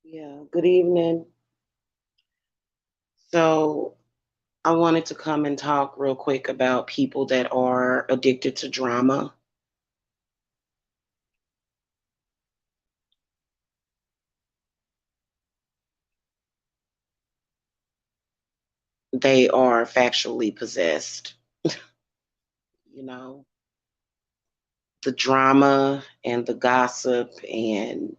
Yeah, good evening. So, I wanted to come and talk real quick about people that are addicted to drama. They are factually possessed. You know, the drama and the gossip and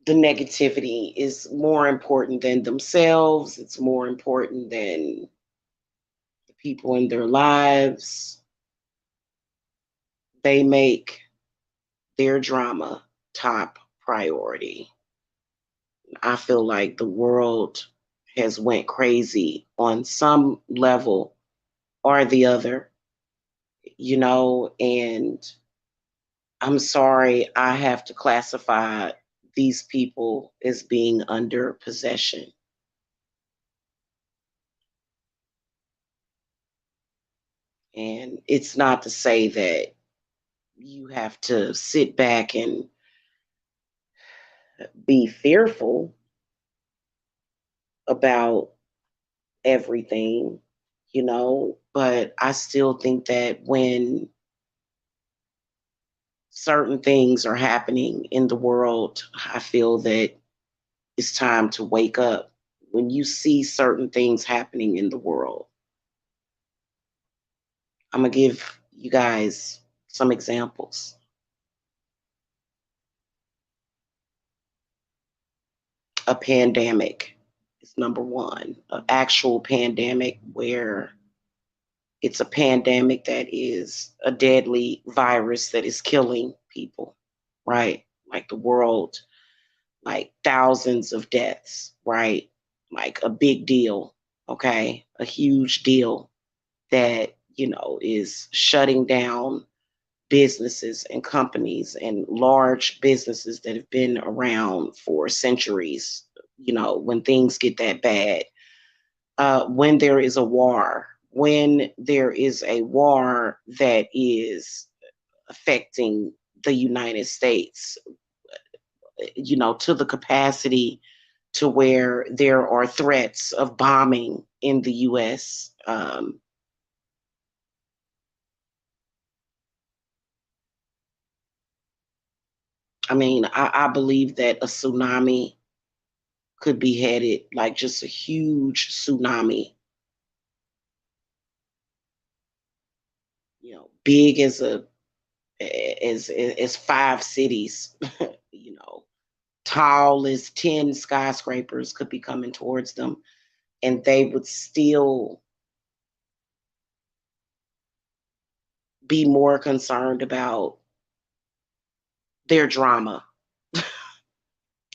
the negativity is more important than themselves. It's more important than the people in their lives. They make their drama top priority. I feel like the world has went crazy on some level or the other, and I'm sorry I have to classify these people as being under possession. And it's not to say that you have to sit back and be fearful about everything, but I still think that when certain things are happening in the world, I feel that it's time to wake up. When you see certain things happening in the world, I'm going to give you guys some examples. A pandemic is number one, an actual pandemic where it's a pandemic that is a deadly virus that is killing people, right? Like the world, like thousands of deaths, right? Like a big deal, okay? A huge deal that, is shutting down businesses and companies and large businesses that have been around for centuries, when things get that bad. When there is a war, when there is a war that is affecting the United States, to the capacity to where there are threats of bombing in the US. I mean, I believe that a tsunami could be headed, like just a huge tsunami, big as as five cities, you know, tall as 10 skyscrapers could be coming towards them, and they would still be more concerned about their drama.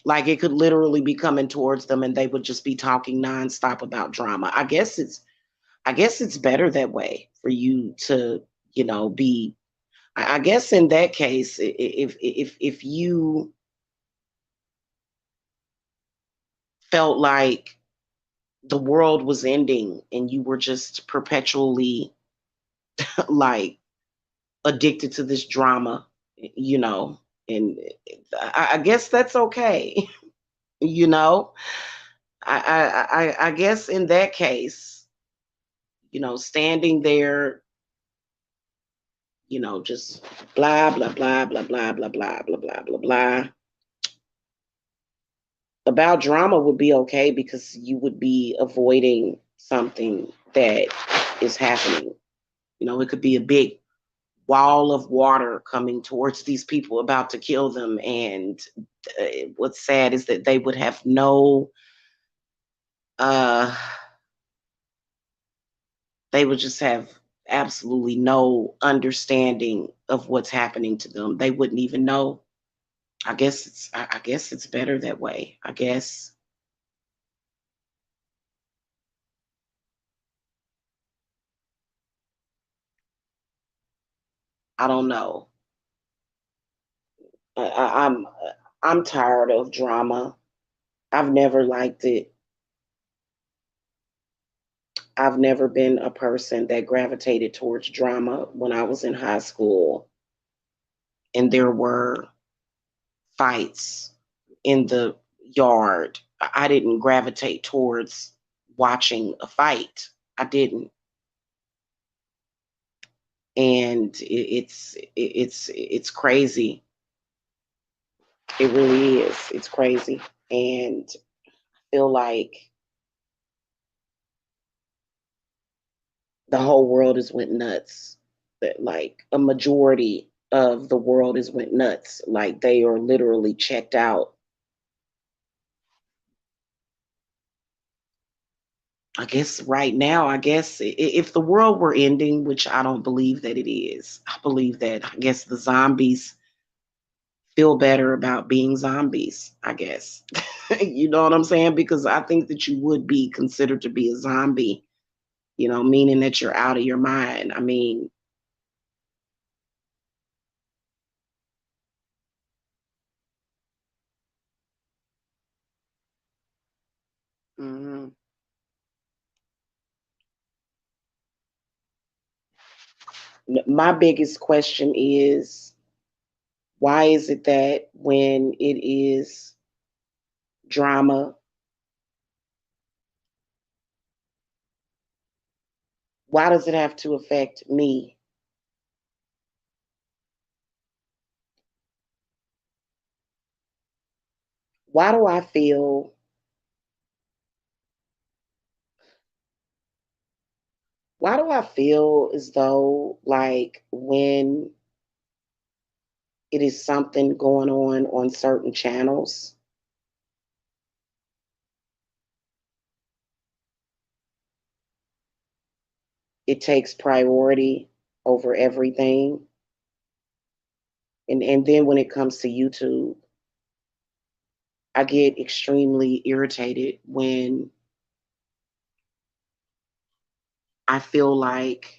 Like it could literally be coming towards them and they would just be talking nonstop about drama. I guess it's better that way for you to, be. I guess in that case, if you felt like the world was ending and you were just perpetually like addicted to this drama, you know, and I guess that's okay. you know, I guess in that case, standing there, just blah blah blah blah blah blah blah blah blah blah blah about drama would be okay because you would be avoiding something that is happening. It could be a big wall of water coming towards these people about to kill them. And what's sad is that they would have uh, they would just have absolutely no understanding of what's happening to them. They wouldn't even know. I guess it's better that way. I guess I don't know. I'm tired of drama. I've never liked it. I've never been a person that gravitated towards drama when I was in high school. and there were fights in the yard, I didn't gravitate towards watching a fight. I didn't. And it's crazy. It really is. It's crazy. And I feel like the whole world has went nuts. That like a majority of the world has went nuts. Like they are literally checked out. I guess right now, I guess if the world were ending, which I don't believe that it is, I believe that I guess the zombies feel better about being zombies, I guess. You know what I'm saying? Because I think that you would be considered to be a zombie, meaning that you're out of your mind. I mean, mhm. My biggest question is, why is it that when it is drama, why does it have to affect me? Why do I feel why do I feel as though like when it is something going on certain channels, it takes priority over everything. And then when it comes to YouTube, I get extremely irritated when I feel like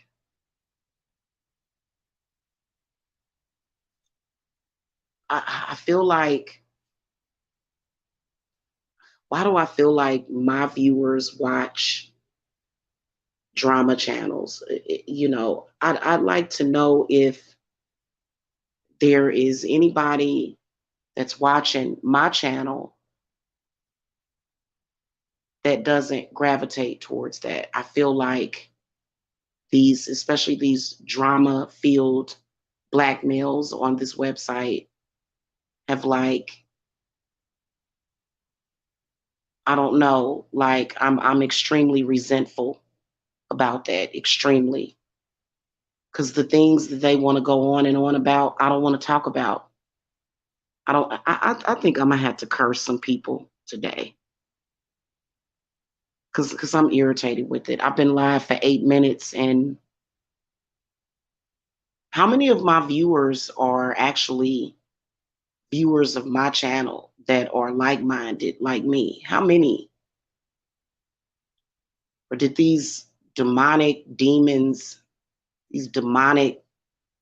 I feel like why do I feel like my viewers watch drama channels? I'd like to know if there is anybody that's watching my channel that doesn't gravitate towards that. I feel like especially these drama filled black males on this website have like, I don't know, like I'm extremely resentful about that, extremely. Because the things that they want to go on and on about, I don't want to talk about. I don't. I think I'm gonna have to curse some people today because I'm irritated with it. I've been live for 8 minutes, and how many of my viewers are actually viewers of my channel that are like-minded like me? How many? Or did these demonic demons, these demonic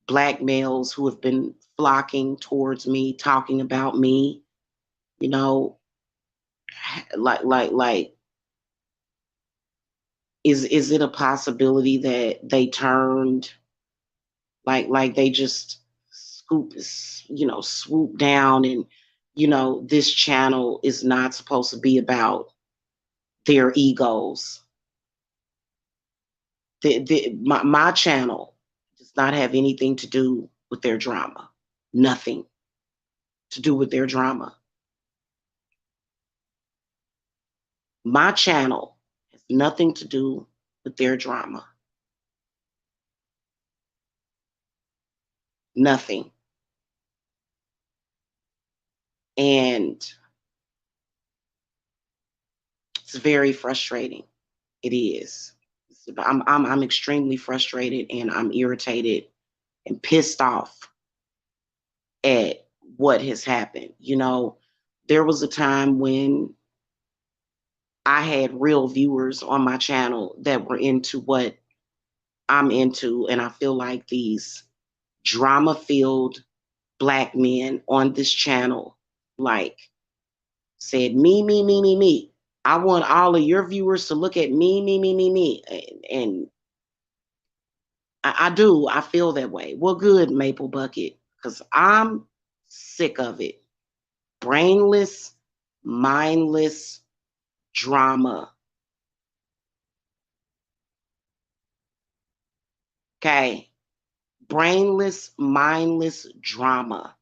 black males who have been flocking towards me, talking about me, you know, like is it a possibility that they turned like they just swoop down, and this channel is not supposed to be about their egos. My channel does not have anything to do with their drama. Nothing to do with their drama. My channel has nothing to do with their drama. Nothing. And it's very frustrating. It is. I'm extremely frustrated, and I'm irritated and pissed off at what has happened. There was a time when I had real viewers on my channel that were into what I'm into, and I feel like these drama filled black men on this channel like said me, me, me, me, me. I want all of your viewers to look at me, me, me, me, me. And I do. I feel that way. Well, good, Maple Bucket. because I'm sick of it. Brainless, mindless drama. Okay. Brainless, mindless drama.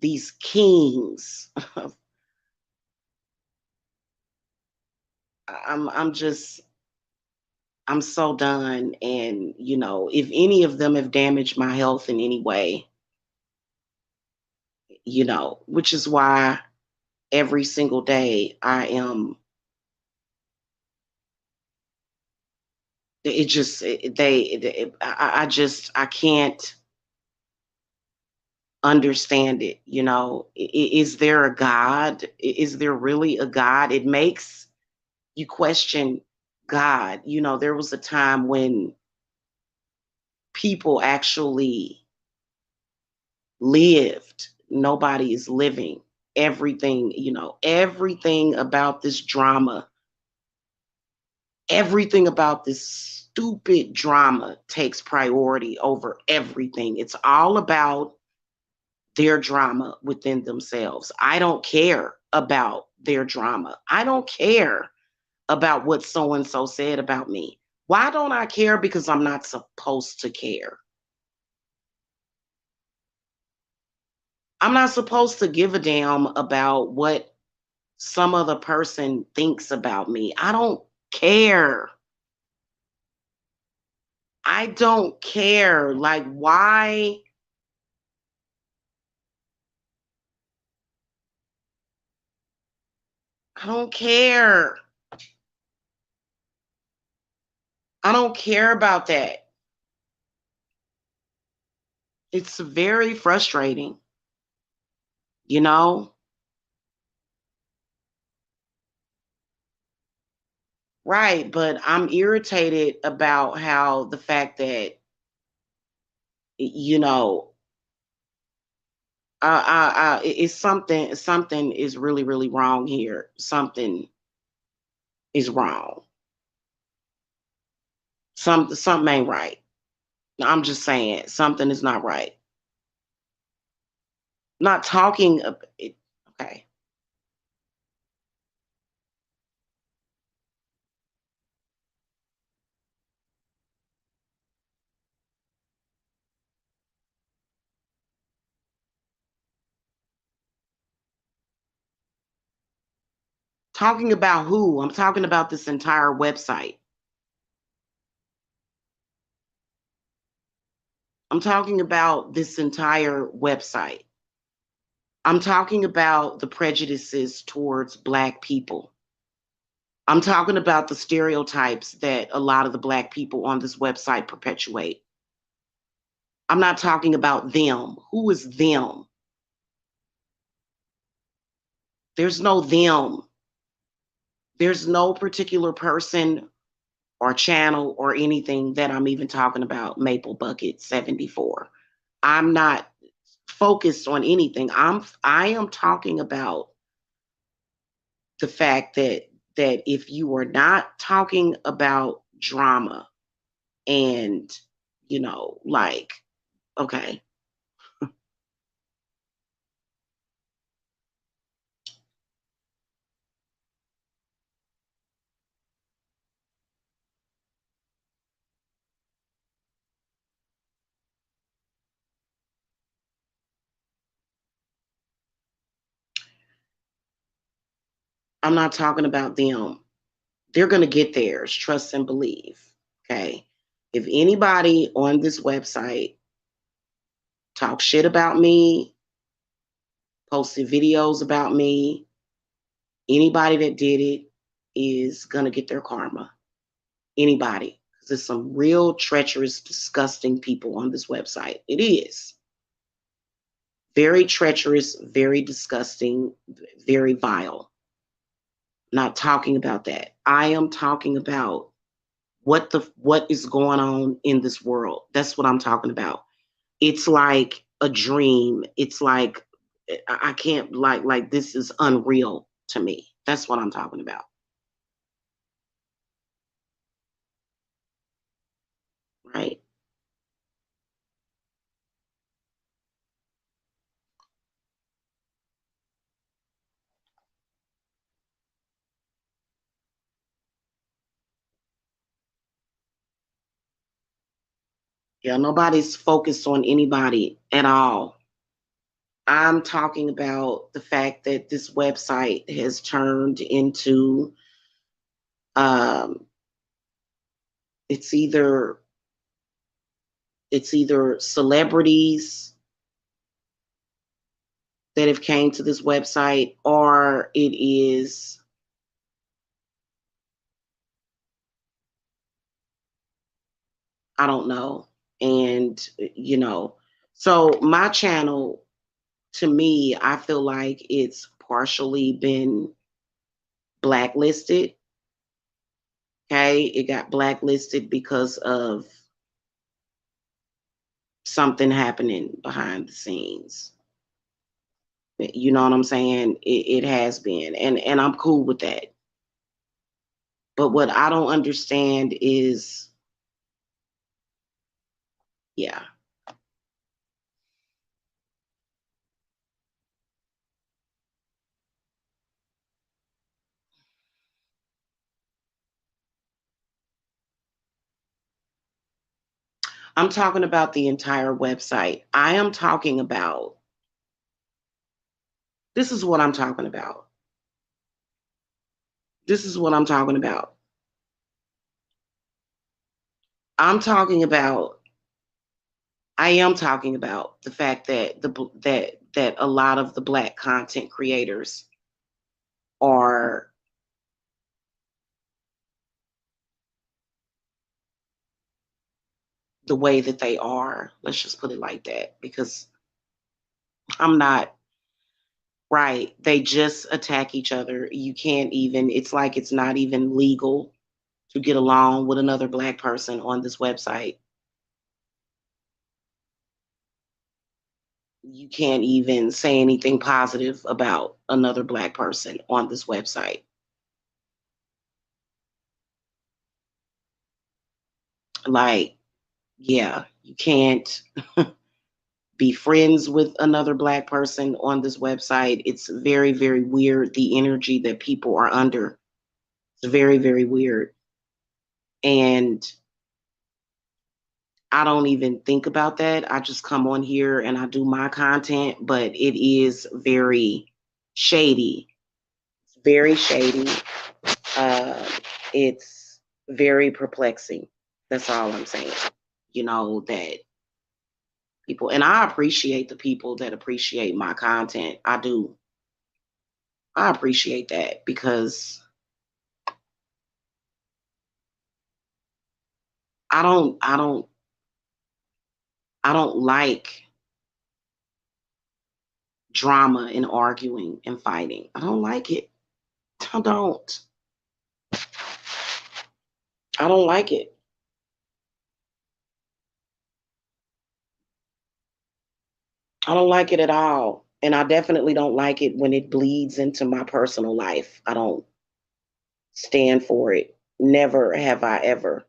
These kings. I'm just I'm so done. And if any of them have damaged my health in any way, which is why every single day I am it just I can't understand it. Is there a God? Is there really a God? It makes you question God. There was a time when people actually lived. Nobody is living. Everything about this drama, everything about this stupid drama takes priority over everything. It's all about their drama within themselves. I don't care about their drama. I don't care about what so and so said about me. Why don't I care? Because I'm not supposed to care. I'm not supposed to give a damn about what some other person thinks about me. I don't care. I don't care. Like, why? I don't care. I don't care about that. It's very frustrating, you know? Right. But I'm irritated about how the fact that, you know, it's something is really, really wrong here. Something is wrong. Something ain't right. I'm just saying something is not right. Not talking it, okay. Talking about who? I'm talking about this entire website. I'm talking about this entire website. I'm talking about the prejudices towards Black people. I'm talking about the stereotypes that a lot of the Black people on this website perpetuate. I'm not talking about them. Who is them? There's no them. There's no particular person or channel or anything that I'm even talking about. Maple Bucket 74. I'm not focused on anything. I am talking about the fact that if you are not talking about drama and like, okay, I'm not talking about them. They're going to get theirs, trust and believe. Okay. If anybody on this website talks shit about me, posted videos about me, anybody that did it is going to get their karma. Anybody. Because there's some real treacherous, disgusting people on this website. It is. Very treacherous, very disgusting, very vile. Not talking about that. I am talking about what is going on in this world. That's what I'm talking about. It's like a dream. It's like I can't like this is unreal to me. That's what I'm talking about. Right? Yeah, nobody's focused on anybody at all. I'm talking about the fact that this website has turned into um, it's either celebrities that have came to this website, or it is, I don't know. And so my channel, to me, I feel like it's partially been blacklisted. Okay, it got blacklisted because of something happening behind the scenes. You know what I'm saying? It has been, and I'm cool with that. But what I don't understand is, yeah, I'm talking about the entire website. I am talking about, this is what I'm talking about. This is what I'm talking about. I'm talking about, I am talking about the fact that that a lot of the black content creators are the way that they are. Let's just put it like that, because I'm not right. They just attack each other. You can't even, it's like it's not even legal to get along with another black person on this website. You can't even say anything positive about another black person on this website. Like, yeah, you can't be friends with another black person on this website. It's very, very weird, the energy that people are under. It's very, very weird. And I don't even think about that. I just come on here and I do my content, but it is very shady. It's very shady. Uh, it's very perplexing. That's all I'm saying. That people, and I appreciate the people that appreciate my content. I do. I appreciate that, because I don't, I don't, I don't like drama and arguing and fighting. I don't like it. I don't. I don't like it. I don't like it at all. And I definitely don't like it when it bleeds into my personal life. I don't stand for it. Never have I ever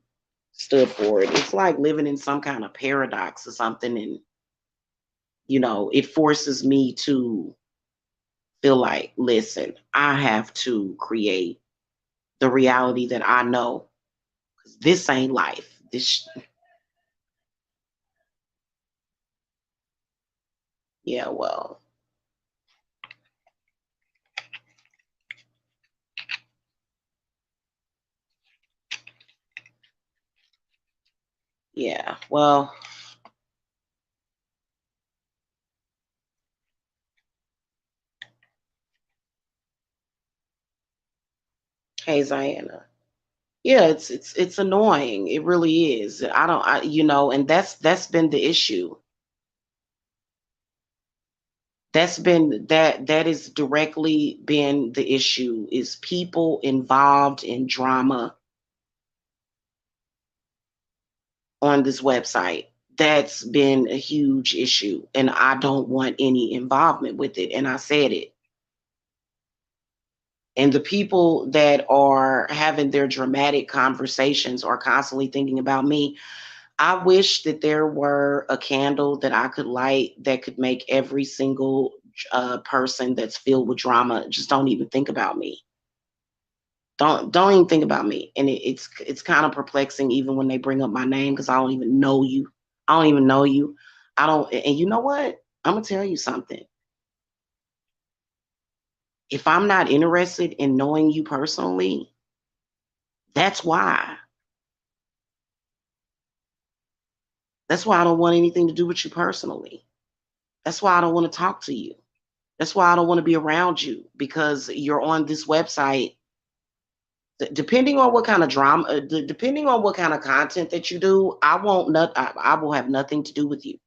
stood for it. It's like living in some kind of paradox or something. And, it forces me to feel like, listen, I have to create the reality that I know. 'Cause this ain't life. Yeah, well, yeah, well, hey, Ziana. Yeah, it's annoying. It really is. I don't, and that's been the issue. That is directly been the issue, is people involved in drama on this website. That's been a huge issue, and I don't want any involvement with it. And I said it. And the people that are having their dramatic conversations are constantly thinking about me. I wish that there were a candle that I could light that could make every single person that's filled with drama just don't even think about me. Don't even think about me. And it's kind of perplexing even when they bring up my name, because I don't even know you. I don't even know you. I don't, and you know what? I'm gonna tell you something. If I'm not interested in knowing you personally, that's why. That's why I don't want anything to do with you personally. That's why I don't want to talk to you. That's why I don't want to be around you because you're on this website. Depending on what kind of drama, depending on what kind of content that you do, I won't not. I will have nothing to do with you.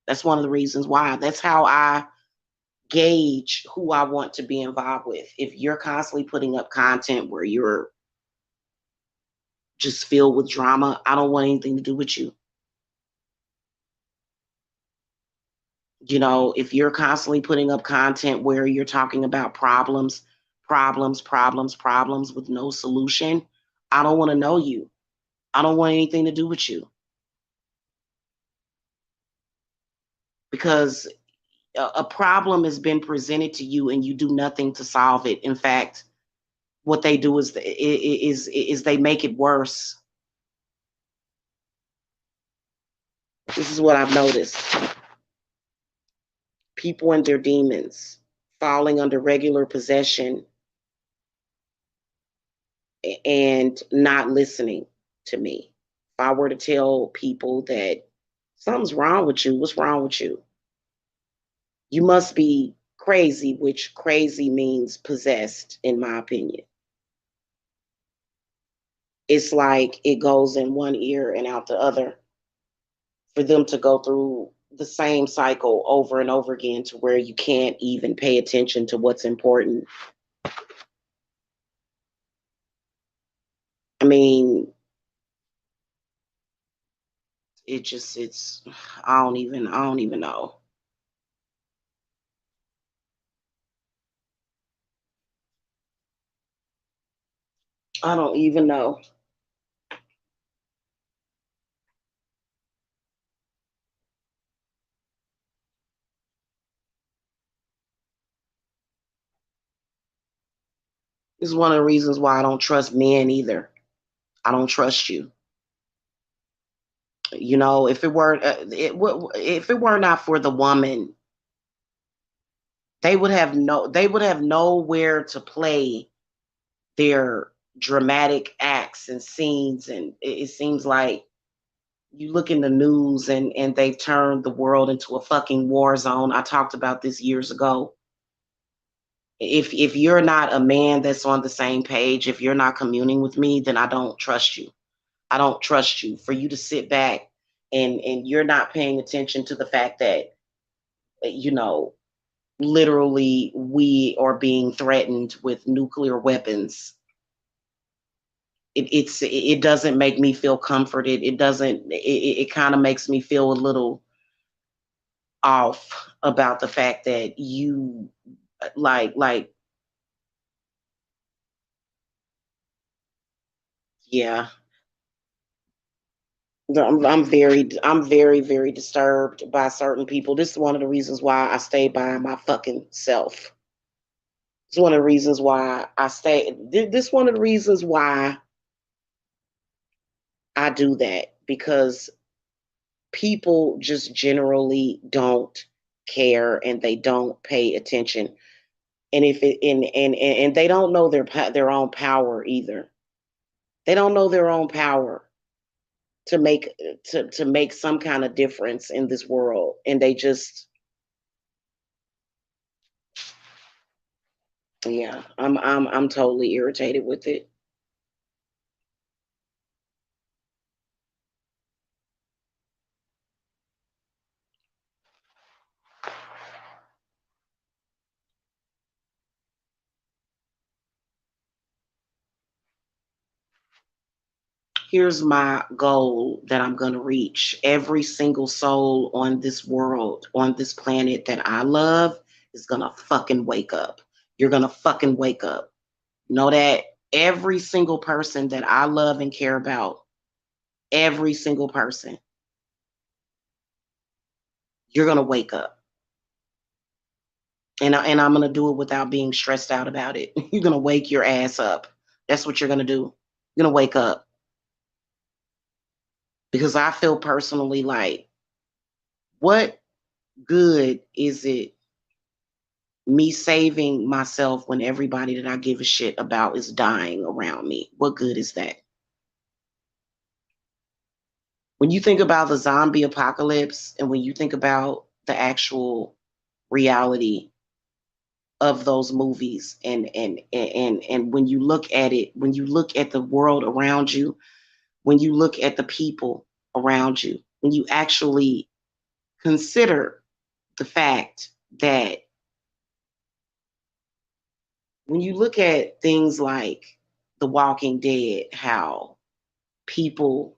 That's one of the reasons why. That's how I gauge who I want to be involved with. If you're constantly putting up content where you're just filled with drama, I don't want anything to do with you. You know, if you're constantly putting up content where you're talking about problems with no solution, I don't want to know you. I don't want anything to do with you because a problem has been presented to you and you do nothing to solve it. In fact, what they do is they make it worse. This is what I've noticed. People and their demons falling under regular possession and not listening to me. If I were to tell people that something's wrong with you, what's wrong with you? You must be crazy, which crazy means possessed, in my opinion. It's like it goes in one ear and out the other for them to go through the same cycle over and over again to where you can't even pay attention to what's important. I mean, it's I don't even know. I don't even know. This is one of the reasons why I don't trust men either. I don't trust you. You know, if it were not for the woman, they would have nowhere to play their dramatic acts and scenes, and it seems like you look in the news and they've turned the world into a fucking war zone. I talked about this years ago. If you're not a man that's on the same page, if you're not communing with me, then I don't trust you. I don't trust you for you to sit back and you're not paying attention to the fact that you know literally we are being threatened with nuclear weapons. It doesn't make me feel comforted. It doesn't it kind of makes me feel a little off about the fact that you like yeah. I'm very disturbed by certain people. This is one of the reasons why I stay by my fucking self. It's one of the reasons why I stay. This one of the reasons why I do that because people just generally don't care and they don't pay attention. And if it and they don't know their own power either. They don't know their own power to make to make some kind of difference in this world, and they just yeah. I'm totally irritated with it. Here's my goal that I'm going to reach. Every single soul on this world, on this planet that I love is going to fucking wake up. You're going to fucking wake up. Know that every single person that I love and care about, every single person, you're going to wake up. And I'm going to do it without being stressed out about it. You're going to wake your ass up. That's what you're going to do. You're going to wake up because I feel personally like What good is it me saving myself when everybody that I give a shit about is dying around me? What good is that? When you think about the zombie apocalypse and when you think about the actual reality of those movies and when you look at it, when you look at the world around you, when you look at the people around you, when you actually consider the fact that when you look at things like The Walking Dead, how people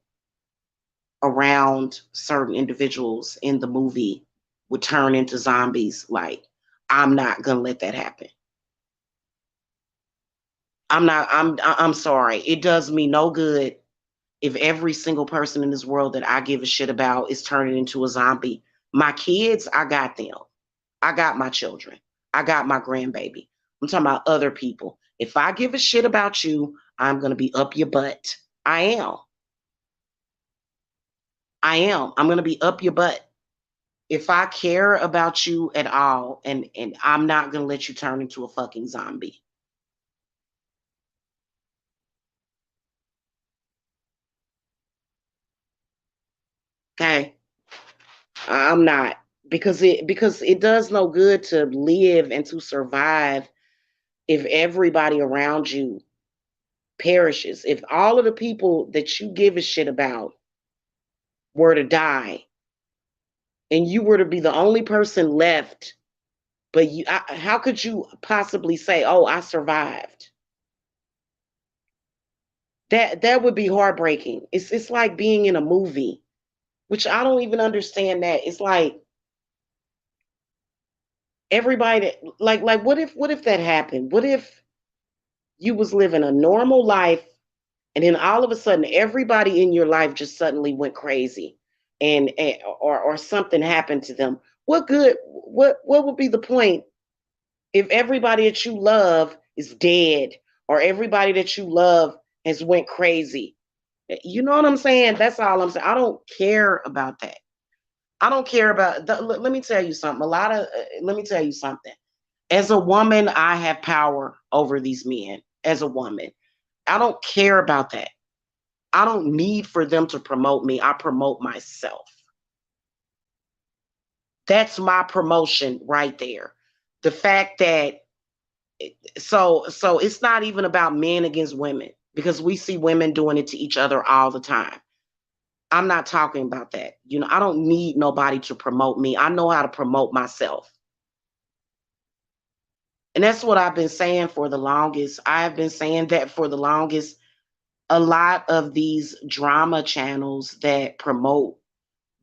around certain individuals in the movie would turn into zombies, like, I'm not gonna let that happen. I'm sorry. It does me no good if every single person in this world that I give a shit about is turning into a zombie. My kids, I got them. I got my children. I got my grandbaby. I'm talking about other people. If I give a shit about you, I'm going to be up your butt. I am. I am. I'm going to be up your butt. If I care about you at all, and I'm not going to let you turn into a fucking zombie. Okay? I'm not, because it does no good to live and to survive if everybody around you perishes. If all of the people that you give a shit about were to die and you were to be the only person left, but how could you possibly say, "Oh, I survived"? That would be heartbreaking. It's like being in a movie, which I don't even understand. That it's like everybody like what if that happened? What if you was living a normal life and then all of a sudden everybody in your life just suddenly went crazy or something happened to them? What good, what would be the point if everybody that you love is dead or everybody that you love has went crazy? You know what I'm saying? That's all I'm saying. I don't care about that. I don't care about let me tell you something. Let me tell you something. As a woman, I have power over these men. As a woman, I don't care about that. I don't need for them to promote me. I promote myself. That's my promotion right there. The fact that so it's not even about men against women because we see women doing it to each other all the time. I'm not talking about that. I don't need nobody to promote me. I know how to promote myself. And that's what I've been saying for the longest. I have been saying that for the longest. A lot of these drama channels that promote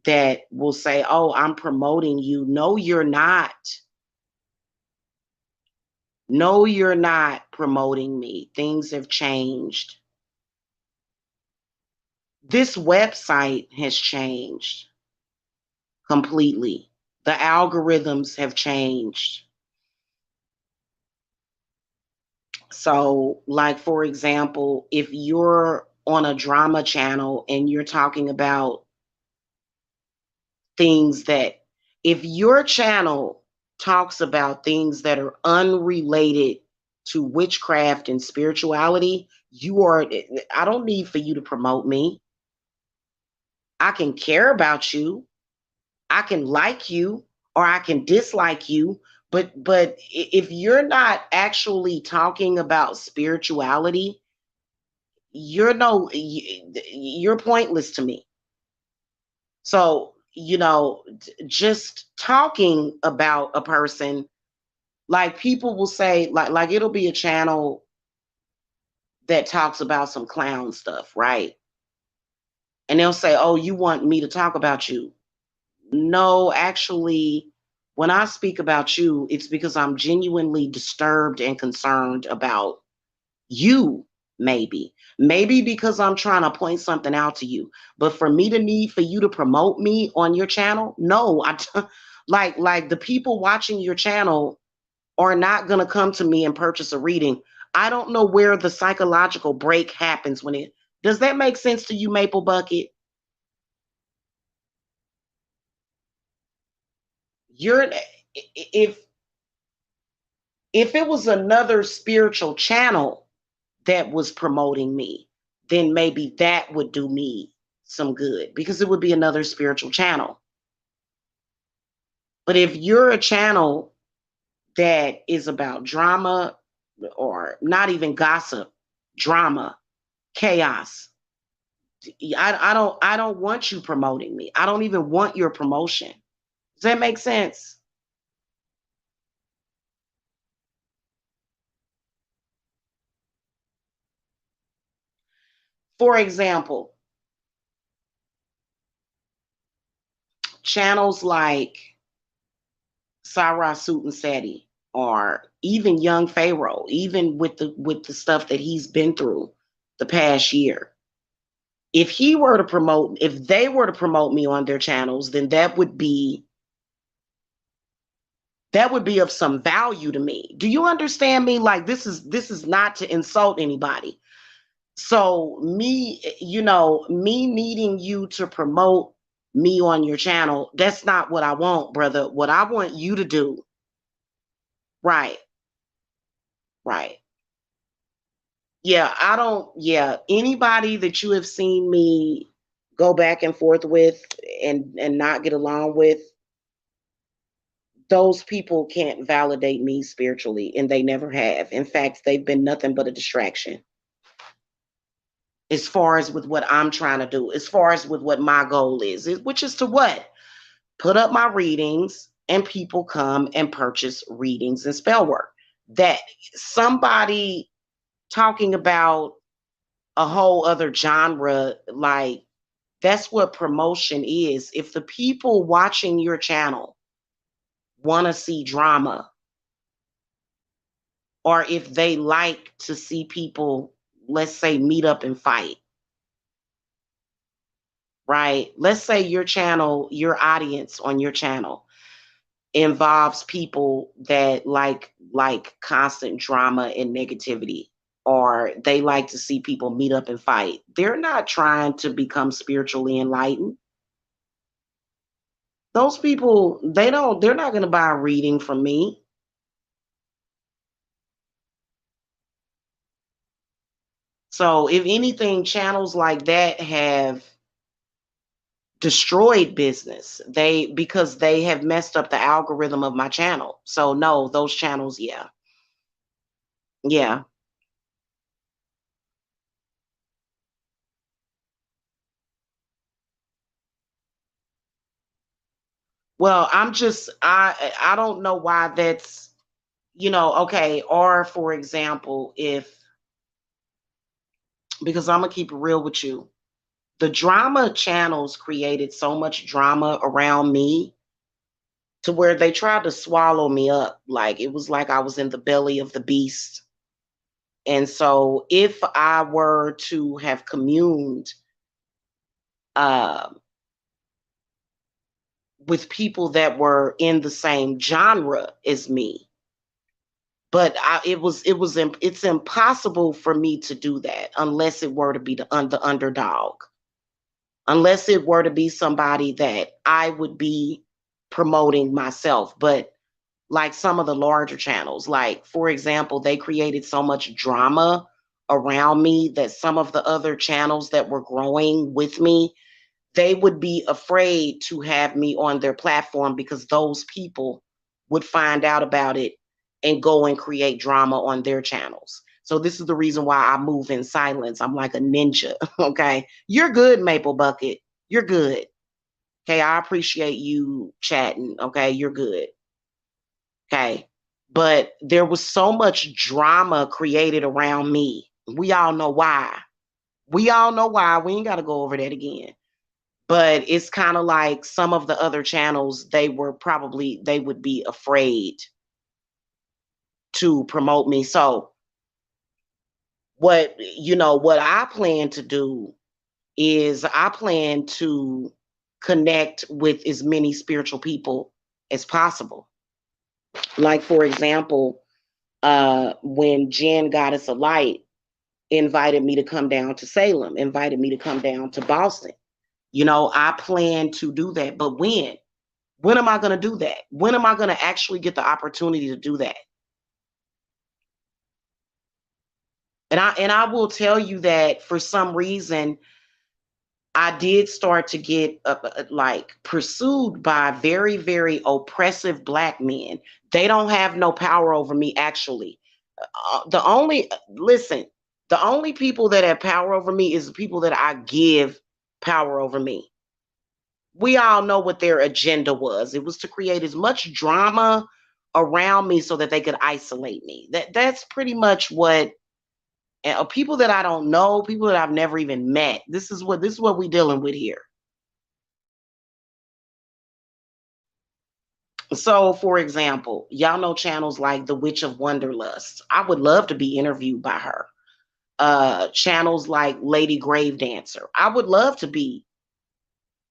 that will say, "Oh, I'm promoting you." No, you're not. No, you're not promoting me. Things have changed. This website has changed completely. The algorithms have changed. So, like, for example, if you're on a drama channel and you're talking about things that, if your channel talks about things that are unrelated to witchcraft and spirituality, I don't need for you to promote me. I can care about you. I can like you or I can dislike you. But if you're not actually talking about spirituality, you're pointless to me. So, just talking about a person, like people will say, like it'll be a channel that talks about some clown stuff, right? And they'll say, "Oh, you want me to talk about you?" No, actually, when I speak about you, it's because I'm genuinely disturbed and concerned about you, maybe. Maybe because I'm trying to point something out to you. But for me to need for you to promote me on your channel, no, like the people watching your channel are not going to come to me and purchase a reading. I don't know where the psychological break happens when it does that make sense to you, Maple Bucket? You're if if it was another spiritual channel that was promoting me, then maybe that would do me some good because it would be another spiritual channel. But if you're a channel that is about drama or not even gossip, drama, chaos, I don't want you promoting me. I don't even want your promotion. Does that make sense? For example, channels like Sarah Suit and Seti or even young Pharaoh, even with the stuff that he's been through the past year. If they were to promote me on their channels, then that would be of some value to me. Do you understand me? Like this is not to insult anybody. So me needing you to promote me on your channel, that's not what I want, brother. What I want you to do, right, right. Yeah, I don't, yeah, anybody that you have seen me go back and forth with and not get along with, those people can't validate me spiritually and they never have. In fact, they've been nothing but a distraction as far as with what I'm trying to do, as far as with what my goal is, which is to what? Put up my readings and people come and purchase readings and spell work. That somebody talking about a whole other genre, like that's what promotion is. If the people watching your channel want to see drama, or if they like to see people, let's say, meet up and fight, right? Let's say your channel, your audience on your channel involves people that like constant drama and negativity, or they like to see people meet up and fight. They're not trying to become spiritually enlightened. Those people, they're not going to buy a reading from me. So if anything, channels like that have destroyed business. Because they have messed up the algorithm of my channel. So no, those channels, yeah. Yeah. Well, I don't know why that's, okay, or for example, if because I'm gonna keep it real with you. The drama channels created so much drama around me to where they tried to swallow me up. Like it was like I was in the belly of the beast. And so if I were to have communed uh, with people that were in the same genre as me, but it's impossible for me to do that unless it were to be the underdog, unless it were to be somebody that I would be promoting myself. But like some of the larger channels, like for example, they created so much drama around me that some of the other channels that were growing with me, they would be afraid to have me on their platform because those people would find out about it and go and create drama on their channels. So this is the reason why I move in silence. I'm like a ninja. Okay. You're good, Maple Bucket. You're good. Okay. I appreciate you chatting. Okay. You're good. Okay. But there was so much drama created around me. We all know why. We all know why. We ain't got to go over that again. But it's kind of like some of the other channels, they would be afraid to promote me. So what I plan to do is I plan to connect with as many spiritual people as possible. Like for example, when Jen Goddess of Light invited me to come down to Salem, invited me to come down to Boston. I plan to do that. But when? When am I going to do that? When am I going to actually get the opportunity to do that? And I will tell you that for some reason I did start to get like pursued by very, very oppressive black men. They don't have no power over me, actually. The only, listen, the only people that have power over me is the people that I give power over me. We all know what their agenda was. It was to create as much drama around me so that they could isolate me. That's pretty much what, and people that I don't know, people that I've never even met. This is what we're dealing with here. So, for example, y'all know channels like The Witch of Wonderlust. I would love to be interviewed by her. Channels like Lady Grave Dancer. I would love to be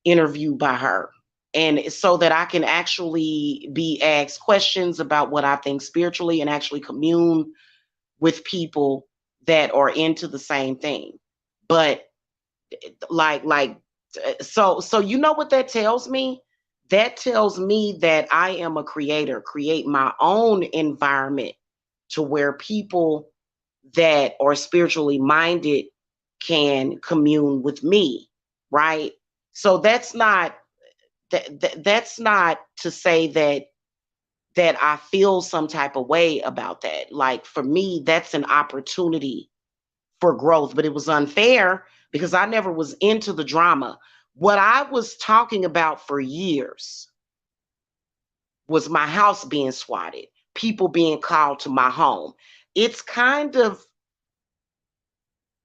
interviewed by her. And so that I can actually be asked questions about what I think spiritually and actually commune with people that are into the same thing. But like so you know what that tells me? That tells me that I am a creator, create my own environment to where people that are spiritually minded can commune with me, right? So that's not to say that I feel some type of way about that. Like for me, that's an opportunity for growth, but it was unfair because I never was into the drama. What I was talking about for years was my house being swatted, people being called to my home. It's kind of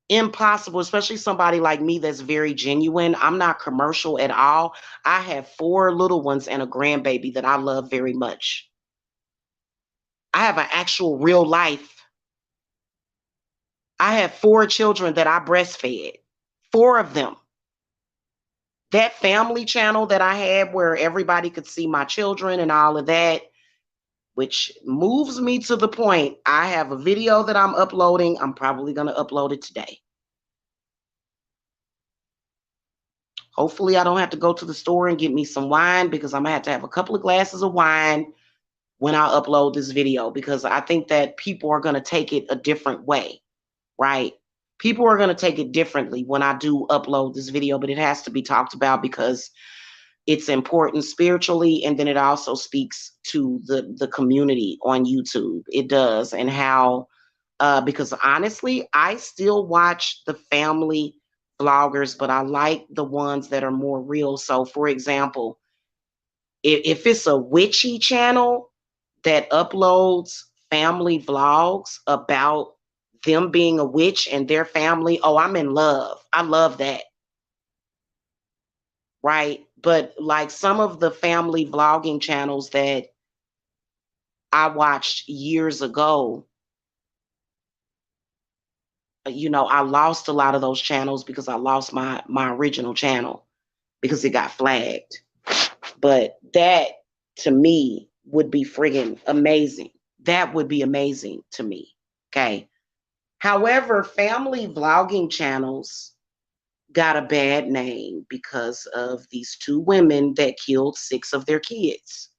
impossible, especially somebody like me that's very genuine. I'm not commercial at all. I have 4 little ones and a grandbaby that I love very much. I have an actual real life. I have 4 children that I breastfed, 4 of them. That family channel that I had where everybody could see my children and all of that, which moves me to the point I have a video that I'm uploading. I'm probably going to upload it today. Hopefully, I don't have to go to the store and get me some wine because I'm going to have a couple of glasses of wine when I upload this video because I think that people are going to take it a different way, right? People are going to take it differently when I do upload this video, but it has to be talked about because it's important spiritually, and then it also speaks to the community on YouTube. It does, and how because honestly, I still watch the family vloggers, but I like the ones that are more real. So, for example, if it's a witchy channel that uploads family vlogs about them being a witch and their family, oh, I'm in love. I love that. Right? But like some of the family vlogging channels that I watched years ago, I lost a lot of those channels because I lost my original channel because it got flagged. But that to me would be friggin' amazing. That would be amazing to me. Okay. However, family vlogging channels got a bad name because of these 2 women that killed 6 of their kids.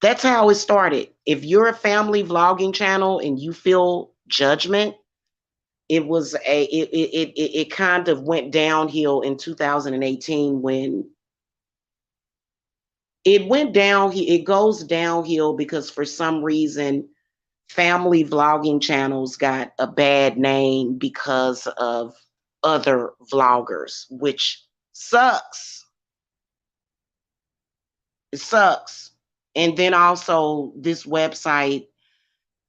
That's how it started. If you're a family vlogging channel and you feel judgment, it kind of went downhill in 2018 when it went down. It goes downhill because for some reason, family vlogging channels got a bad name because of other vloggers, which sucks. It sucks. And then also, this website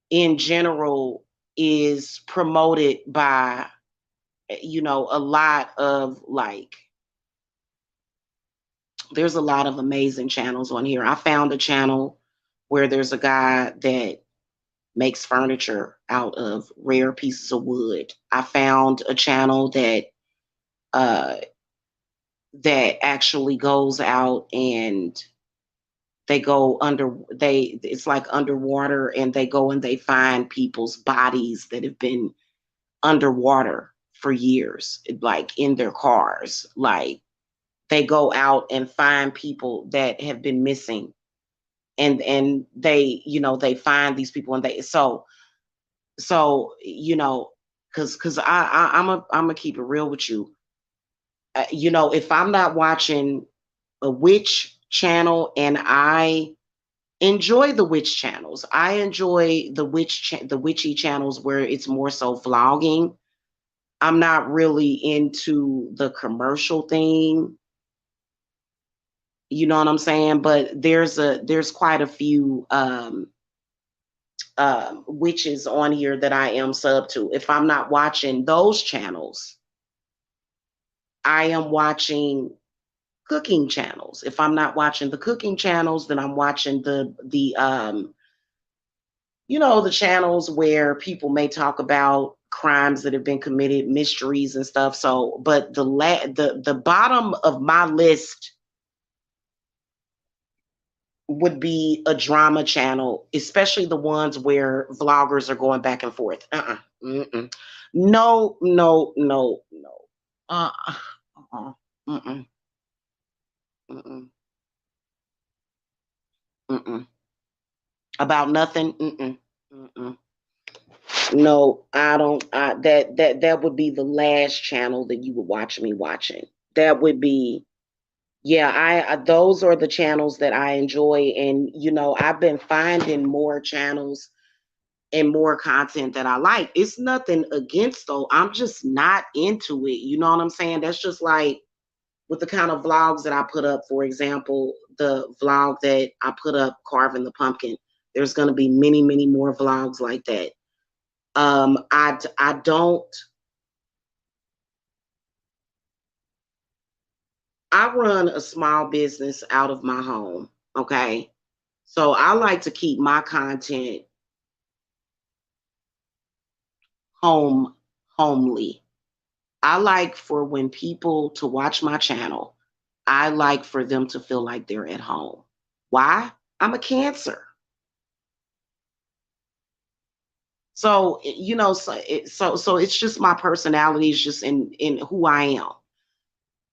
in general is promoted by, a lot of like, there's a lot of amazing channels on here. I found a channel where there's a guy that makes furniture out of rare pieces of wood. I found a channel uh that actually goes out and it's like underwater, and they go and they find people's bodies that have been underwater for years, like in their cars. Like they go out and find people that have been missing, and they, they find these people, and they so because I'm gonna keep it real with you. If I'm not watching a witch channel, and I enjoy the witch channels, I enjoy the witchy channels where it's more so vlogging. I'm not really into the commercial thing. You know what I'm saying? But there's quite a few witches on here that I am sub to. If I'm not watching those channels, I am watching cooking channels. If I'm not watching the cooking channels, then I'm watching the channels where people may talk about crimes that have been committed, mysteries and stuff. So, but the bottom of my list would be a drama channel, especially the ones where vloggers are going back and forth. Mm-mm. No, no, no, no. Uh, uh, mm-mm, mm-mm, mm-mm. About nothing. Mm-mm, mm-mm. No, I don't. That would be the last channel that you would watch me watching. That would be, yeah. Those are the channels that I enjoy, and I've been finding more channels and more content that I like. It's nothing against though. I'm just not into it. You know what I'm saying? That's just like with the kind of vlogs that I put up. For example, the vlog that I put up carving the pumpkin. There's going to be many, many more vlogs like that. I don't. I run a small business out of my home. Okay, so I like to keep my content home homely. I like for when people to watch my channel, I like for them to feel like they're at home. Why? I'm a Cancer. So, so it's just my personality is just in who I am.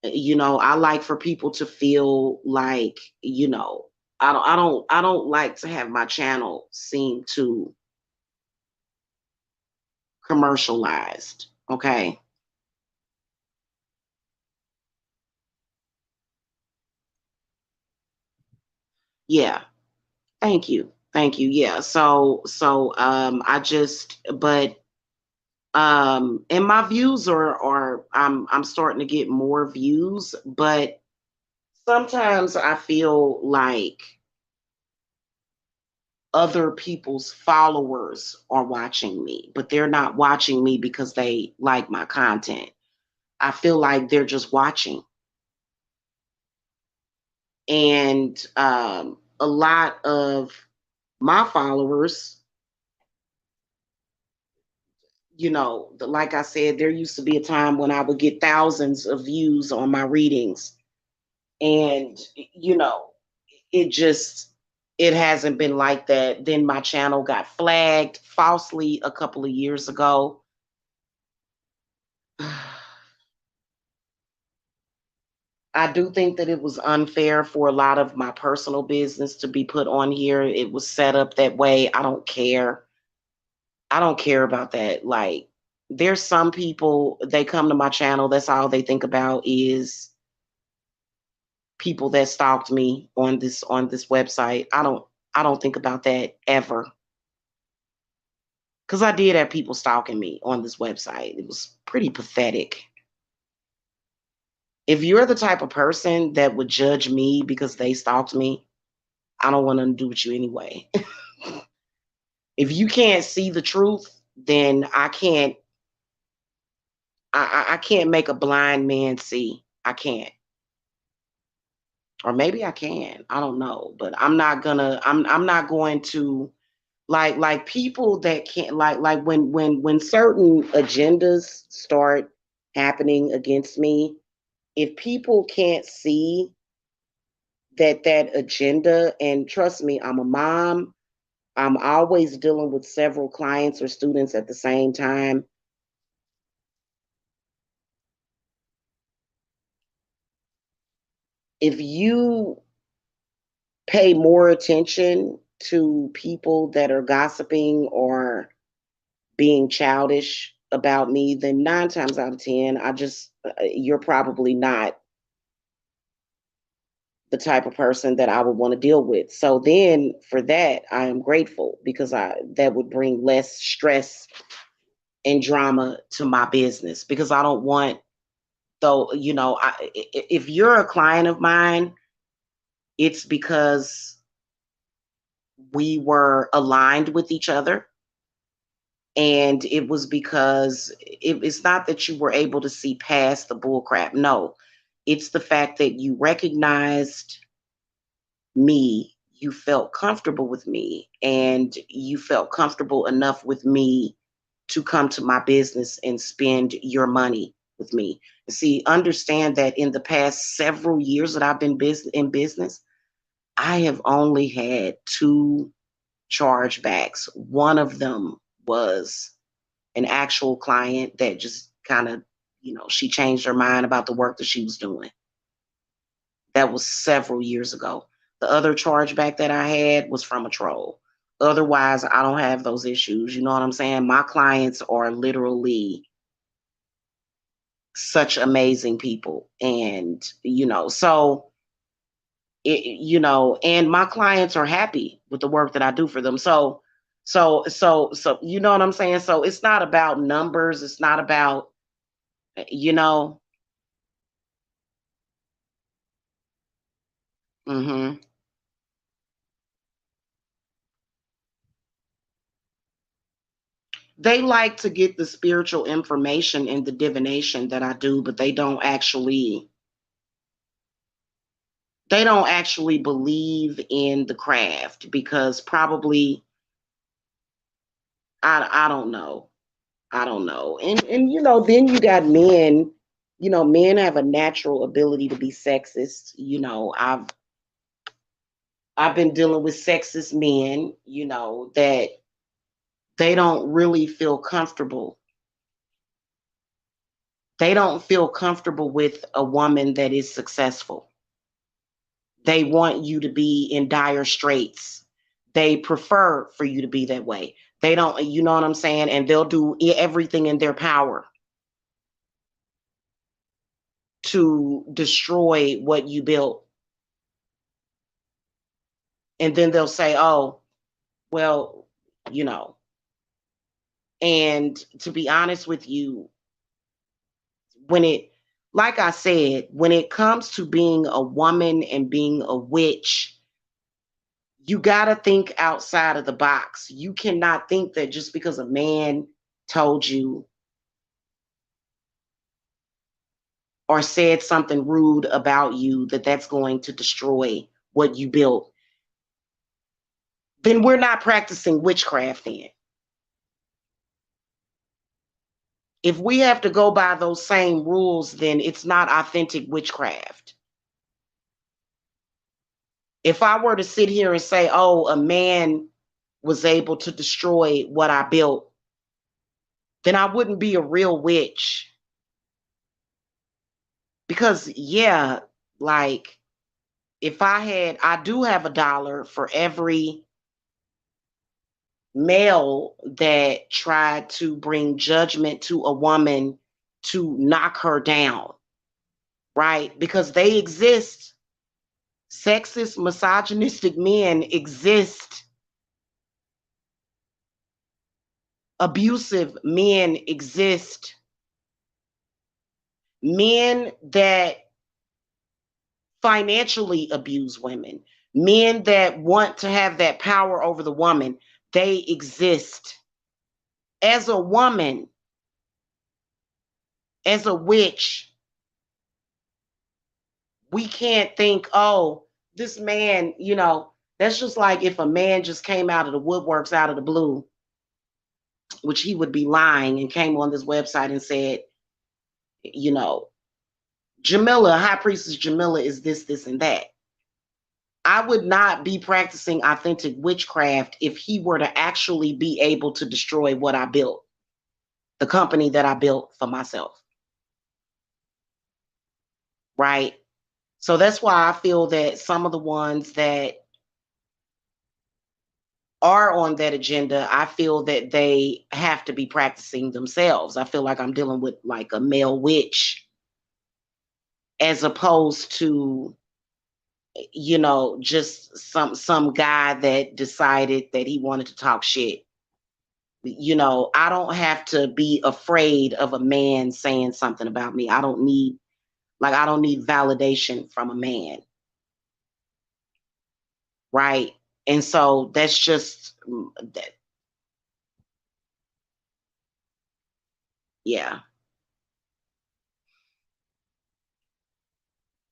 I like for people to feel like, I don't like to have my channel seem too commercialized. Okay? Yeah. Thank you. Thank you. Yeah. So I just but and my views are I'm starting to get more views, but sometimes I feel like other people's followers are watching me, but they're not watching me because they like my content. I feel like they're just watching. And a lot of my followers, like I said, there used to be a time when I would get thousands of views on my readings. And, it just, it hasn't been like that. Then my channel got flagged falsely a couple of years ago. I do think that it was unfair for a lot of my personal business to be put on here. It was set up that way. I don't care. I don't care about that. Like, there's some people, they come to my channel, that's all they think about is people that stalked me on this website. I don't think about that ever. Because I did have people stalking me on this website. It was pretty pathetic. If you're the type of person that would judge me because they stalked me, I don't want to do with you anyway. If you can't see the truth, then I can't make a blind man see. I can't. Or maybe I can. I don't know. But I'm not going to like people that can't like when certain agendas start happening against me, if people can't see that agenda, and trust me, I'm a mom, I'm always dealing with several clients or students at the same time. If you pay more attention to people that are gossiping or being childish about me, then 9 times out of 10, you're probably not the type of person that I would want to deal with. So then for that, I am grateful because that would bring less stress and drama to my business because I don't want though, if you're a client of mine, it's because we were aligned with each other. And it was because it's not that you were able to see past the bullcrap. No, it's the fact that you recognized me, you felt comfortable with me, and you felt comfortable enough with me to come to my business and spend your money with me. See, understand that in the past several years that I've been in business, I have only had two chargebacks. One of them was an actual client that just kind of, she changed her mind about the work that she was doing. That was several years ago. The other chargeback that I had was from a troll. Otherwise, I don't have those issues. You know what I'm saying? My clients are literally such amazing people. And, and my clients are happy with the work that I do for them. So, you know what I'm saying? So it's not about numbers. It's not about, you know, hmm they like to get the spiritual information and the divination that I do, but they don't actually believe in the craft because probably I don't know. I don't know. And then you got men, men have a natural ability to be sexist. I've been dealing with sexist men, that they don't really feel comfortable. They don't feel comfortable with a woman that is successful. They want you to be in dire straits. They prefer for you to be that way. They don't, you know what I'm saying? And they'll do everything in their power to destroy what you built. And then they'll say, oh, well, you know. And to be honest with you, when it, like I said, when it comes to being a woman and being a witch, you got to think outside of the box. You cannot think that just because a man told you or said something rude about you that that's going to destroy what you built. Then we're not practicing witchcraft then. If we have to go by those same rules, then it's not authentic witchcraft. If I were to sit here and say, oh, a man was able to destroy what I built, then I wouldn't be a real witch. Because, yeah, like I do have $1 for every male that tried to bring judgment to a woman to knock her down, right? Because they exist. Sexist, misogynistic men exist. Abusive men exist. Men that financially abuse women, men that want to have that power over the woman, they exist. As a woman, as a witch, we can't think, oh, this man, that's just like if a man just came out of the woodworks out of the blue, which he would be lying, and came on this website and said, you know, Jamila, High Priestess Jamila is this, this, and that. I would not be practicing authentic witchcraft if he were to actually be able to destroy what I built, the company that I built for myself. Right? So that's why I feel that some of the ones that are on that agenda, I feel that they have to be practicing themselves. I feel like I'm dealing with like a male witch as opposed to, just some guy that decided that he wanted to talk shit. I don't have to be afraid of a man saying something about me. I don't need validation from a man, right? And so that's just that, yeah.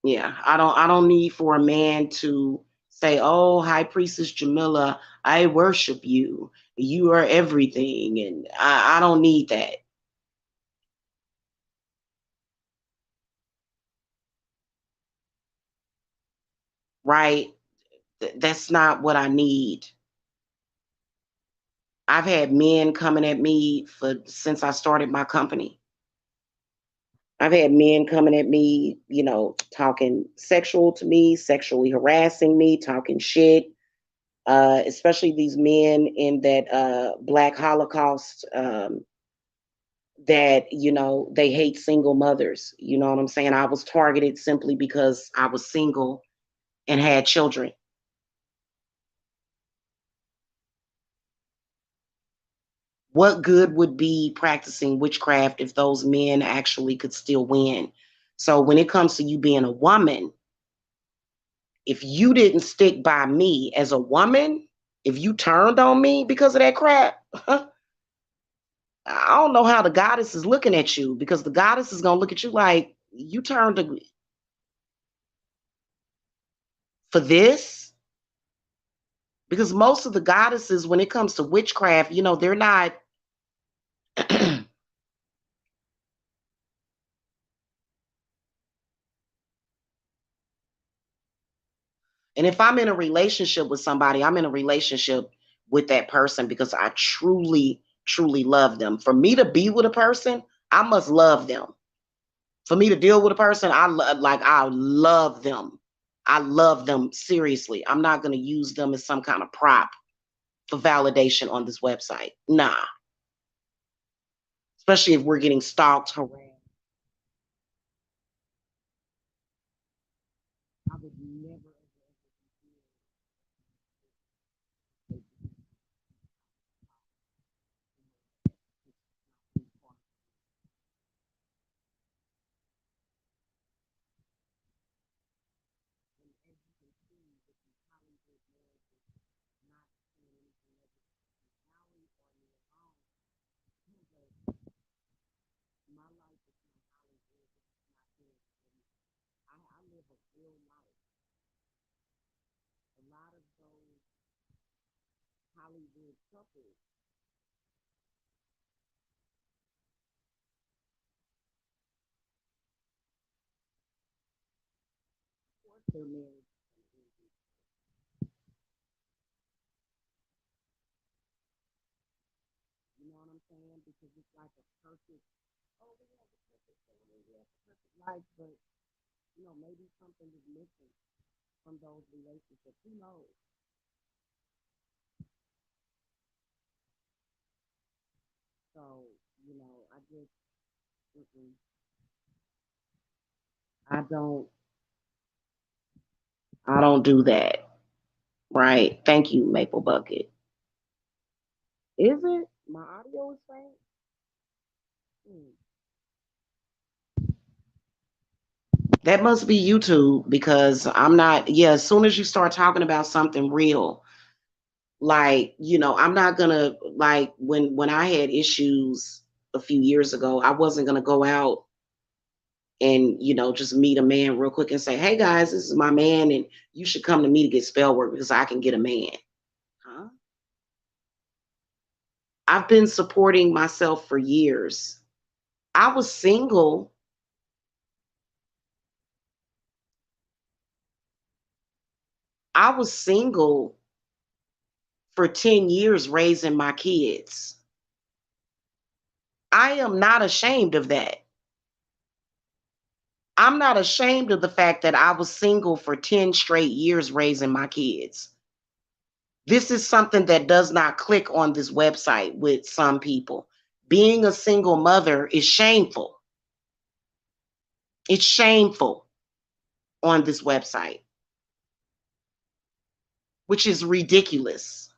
Yeah, I don't need for a man to say, "Oh, High Priestess Jamila, I worship you. You are everything." And I don't need that, right? That's not what I need. I've had men coming at me for since I started my company. I've had men coming at me, talking sexual to me, sexually harassing me, talking shit. Especially these men in that Black Holocaust that they hate single mothers. You know what I'm saying? I was targeted simply because I was single and had children. What good would be practicing witchcraft if those men actually could still win? So when it comes to you being a woman, if you didn't stick by me as a woman, if you turned on me because of that crap, I don't know how the goddess is looking at you, because the goddess is going to look at you like you for this. Because most of the goddesses, when it comes to witchcraft, they're not. And if I'm in a relationship with somebody, I'm in a relationship with that person because I truly, truly love them. For me to be with a person, I must love them. For me to deal with a person, I love them. I love them seriously. I'm not going to use them as some kind of prop for validation on this website. Nah, especially if we're getting stalked, harassed. I would never. I live a real life. A lot of those Hollywood couples, of course, they're married. You know what I'm saying? Because it's like a perfect. Oh, we have the perfect family. We have the perfect life, but maybe something is missing from those relationships. Who knows? So I just, mm-mm, I don't, I don't do that. Right? Thank you, Maple Bucket. Is it? My audio is faint. Hmm. That must be YouTube, because I'm not. Yeah, as soon as you start talking about something real, like I'm not gonna, like, when I had issues a few years ago, I wasn't gonna go out and just meet a man real quick and say, "Hey guys, this is my man, and you should come to me to get spell work because I can get a man." Huh? I've been supporting myself for years. I was single. I was single for 10 years raising my kids. I am not ashamed of that. I'm not ashamed of the fact that I was single for 10 straight years raising my kids. This is something that does not click on this website with some people. Being a single mother is shameful. It's shameful on this website, which is ridiculous.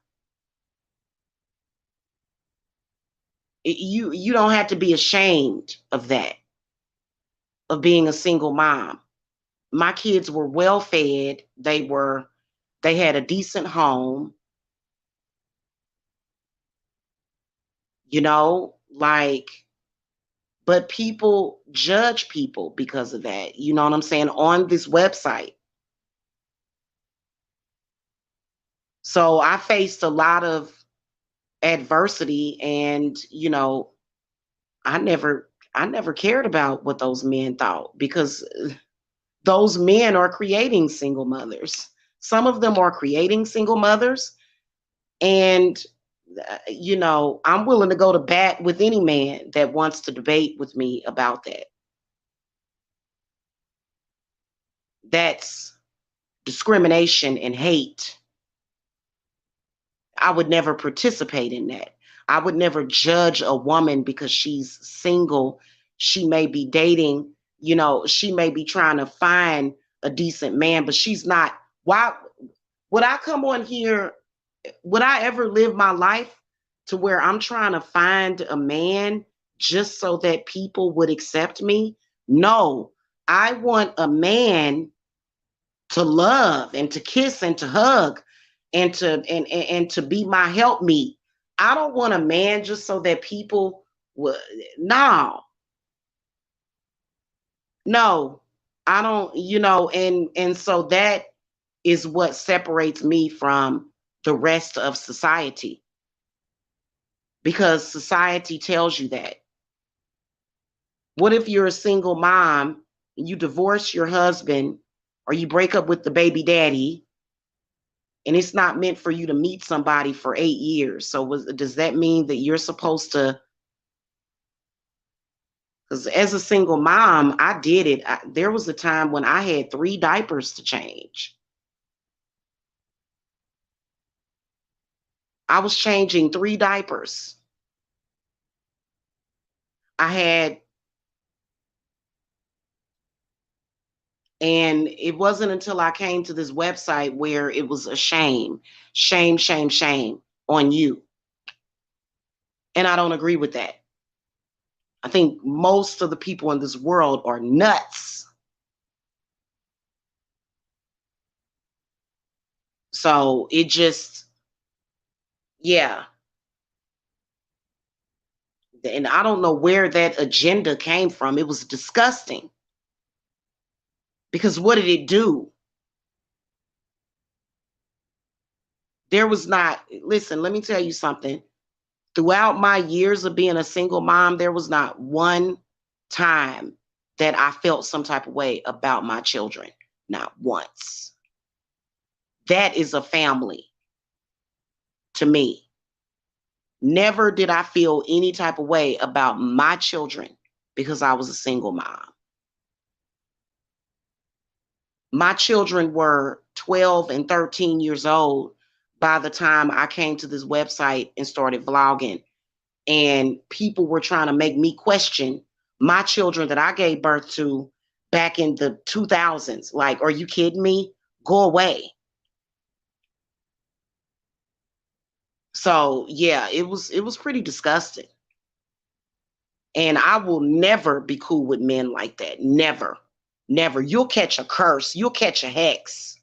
You don't have to be ashamed of that, of being a single mom. My kids were well fed. They had a decent home, like, but people judge people because of that. You know what I'm saying? On this website. So I faced a lot of adversity, and I never cared about what those men thought, because those men are creating single mothers. Some of them are creating single mothers, and I'm willing to go to bat with any man that wants to debate with me about that. That's discrimination and hate. I would never participate in that. I would never judge a woman because she's single. She may be dating, she may be trying to find a decent man, but she's not. Why would I come on here? Would I ever live my life to where I'm trying to find a man just so that people would accept me? No, I want a man to love and to kiss and to hug and to be my helpmeet. I don't want a man just so that people would. No, no, I don't. And so that is what separates me from the rest of society, because society tells you that. What if you're a single mom and you divorce your husband, or you break up with the baby daddy, and it's not meant for you to meet somebody for 8 years? So does that mean that you're supposed to? Because as a single mom, I did it. There was a time when I had 3 diapers to change. I was changing 3 diapers. I had, and it wasn't until I came to this website where it was a shame, shame, shame, shame on you. And I don't agree with that. I think most of the people in this world are nuts. So it just, yeah. And I don't know where that agenda came from. It was disgusting. Because what did it do? There was not, listen, let me tell you something. Throughout my years of being a single mom, there was not one time that I felt some type of way about my children. Not once. That is a family to me. Never did I feel any type of way about my children because I was a single mom. My children were 12 and 13 years old by the time I came to this website and started vlogging. And people were trying to make me question my children that I gave birth to back in the 2000s. Like, are you kidding me? Go away. So yeah, it was pretty disgusting. And I will never be cool with men like that. Never. Never. You'll catch a curse. You'll catch a hex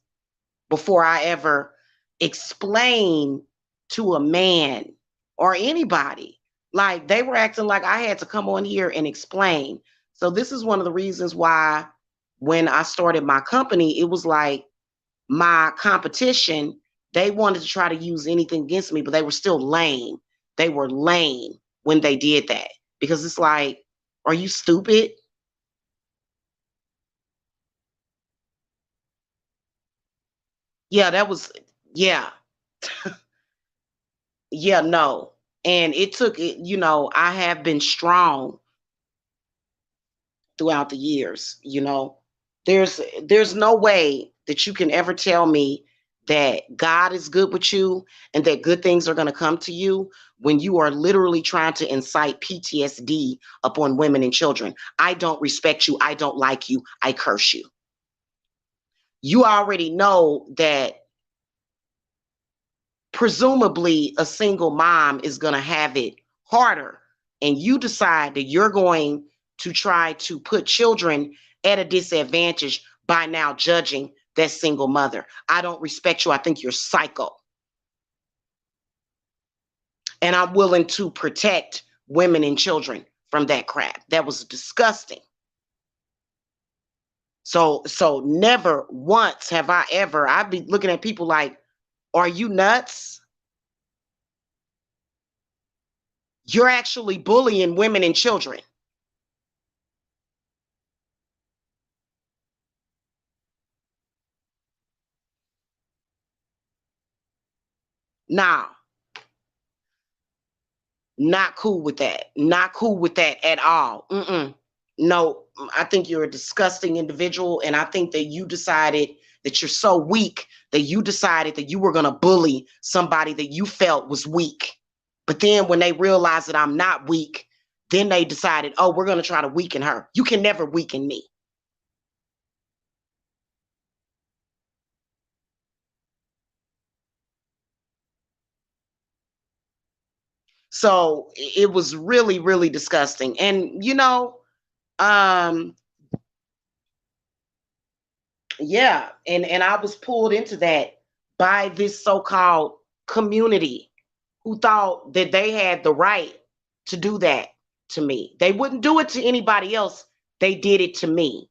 before I ever explain to a man or anybody. Like, they were acting like I had to come on here and explain. So this is one of the reasons why when I started my company, it was like my competition, they wanted to try to use anything against me, but they were still lame. They were lame when they did that, because it's like, are you stupid? Yeah, that was, yeah, yeah, no. And it took it, I have been strong throughout the years. There's no way that you can ever tell me that God is good with you and that good things are going to come to you when you are literally trying to incite PTSD upon women and children. I don't respect you. I don't like you. I curse you. You already know that presumably a single mom is going to have it harder, and you decide that you're going to try to put children at a disadvantage by now judging that single mother. I don't respect you. I think you're psycho. And I'm willing to protect women and children from that crap. That was disgusting. So never once have I ever, I'd be looking at people like, are you nuts? You're actually bullying women and children. Now, not cool with that. Not cool with that at all. No, I think you're a disgusting individual. And I think that you decided that you're so weak that you decided that you were going to bully somebody that you felt was weak. But then when they realized that I'm not weak, then they decided, oh, we're going to try to weaken her. You can never weaken me. So it was really, really disgusting. And, um, yeah, and I was pulled into that by this so-called community who thought that they had the right to do that to me. They wouldn't do it to anybody else. They did it to me.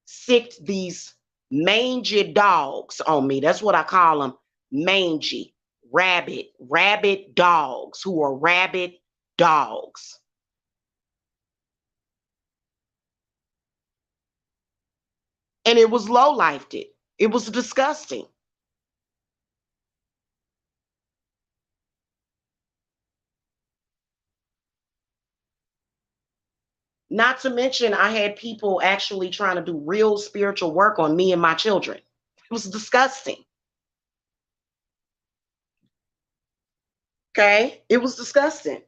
Sicked these mangy dogs on me. That's what I call them, mangy, rabid dogs who are rabid dogs. And it was low-lifed it. It was disgusting. Not to mention, I had people actually trying to do real spiritual work on me and my children. It was disgusting. Okay, it was disgusting.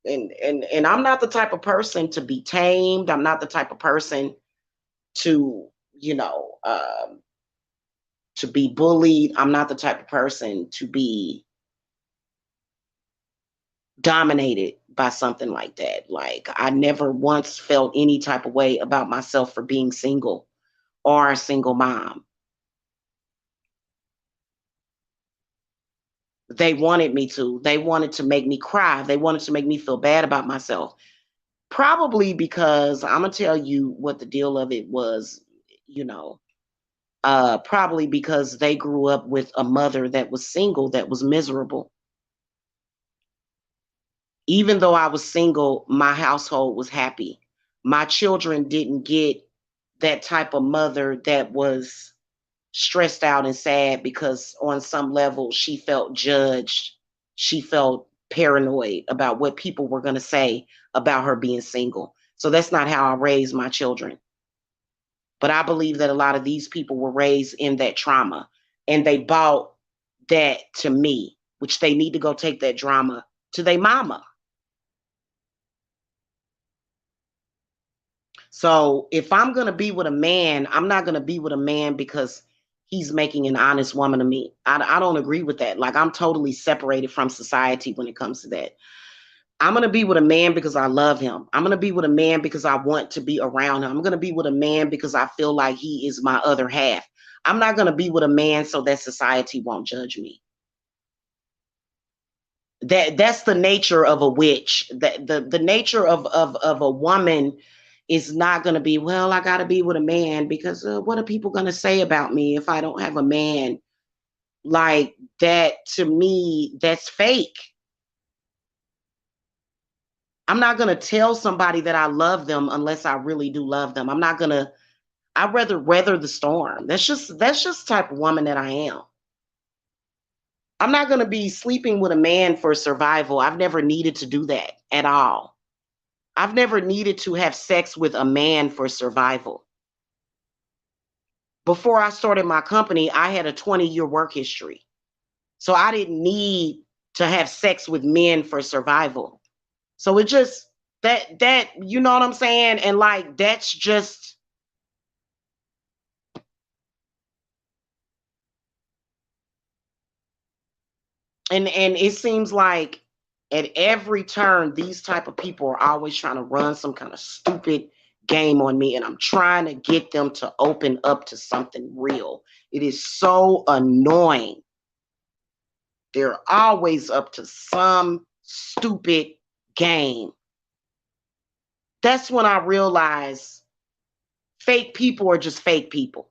And I'm not the type of person to be tamed. I'm not the type of person to, to be bullied. I'm not the type of person to be dominated by something like that. Like, I never once felt any type of way about myself for being single or a single mom. They wanted me to. They wanted to make me cry. They wanted to make me feel bad about myself. Probably because I'm gonna tell you what the deal of it was, you know. Probably because they grew up with a mother that was single, that was miserable. Even though I was single, my household was happy. My children didn't get that type of mother that was stressed out and sad because on some level she felt judged. She felt paranoid about what people were going to say about her being single. So that's not how I raised my children. But I believe that a lot of these people were raised in that trauma and they bought that to me, which they need to go take that drama to their mama. So if I'm going to be with a man, I'm not going to be with a man because he's making an honest woman of me. I don't agree with that. Like, I'm totally separated from society when it comes to that. I'm going to be with a man because I love him. I'm going to be with a man because I want to be around him. I'm going to be with a man because I feel like he is my other half. I'm not going to be with a man so that society won't judge me. That's the nature of a witch. The nature of a woman is not going to be, well, I got to be with a man because what are people going to say about me if I don't have a man? Like, that, to me, that's fake. I'm not going to tell somebody that I love them unless I really do love them. I'm not going to, I'd rather weather the storm. That's just the type of woman that I am. I'm not going to be sleeping with a man for survival. I've never needed to do that at all. I've never needed to have sex with a man for survival. Before I started my company, I had a 20-year work history. So I didn't need to have sex with men for survival. So it just that you know what I'm saying? And like that's just and it seems like at every turn these type of people are always trying to run some kind of stupid game on me, and I'm trying to get them to open up to something real. It is so annoying. They're always up to some stupid game. That's when I realize fake people are just fake people.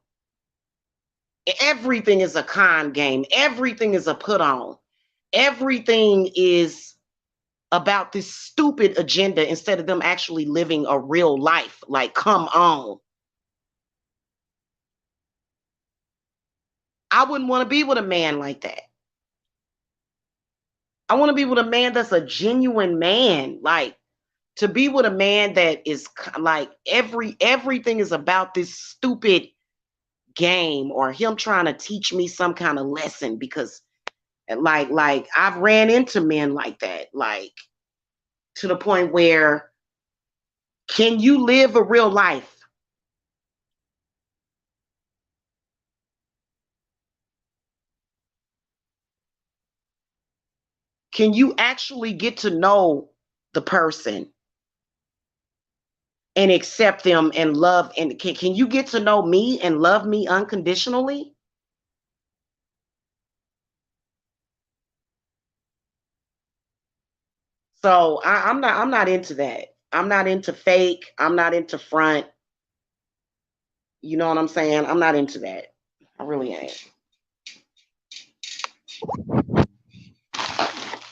Everything is a con game. Everything is a put on. Everything is about this stupid agenda instead of them actually living a real life. Like, come on. I wouldn't want to be with a man like that. I want to be with a man that's a genuine man. Like, to be with a man that is like everything is about this stupid game or him trying to teach me some kind of lesson because like I've ran into men like that, like to the point where can you live a real life? Can you actually get to know the person and accept them and love and can you get to know me and love me unconditionally? So I'm not into that. I'm not into fake. I'm not into front. You know what I'm saying? I'm not into that. I really ain't.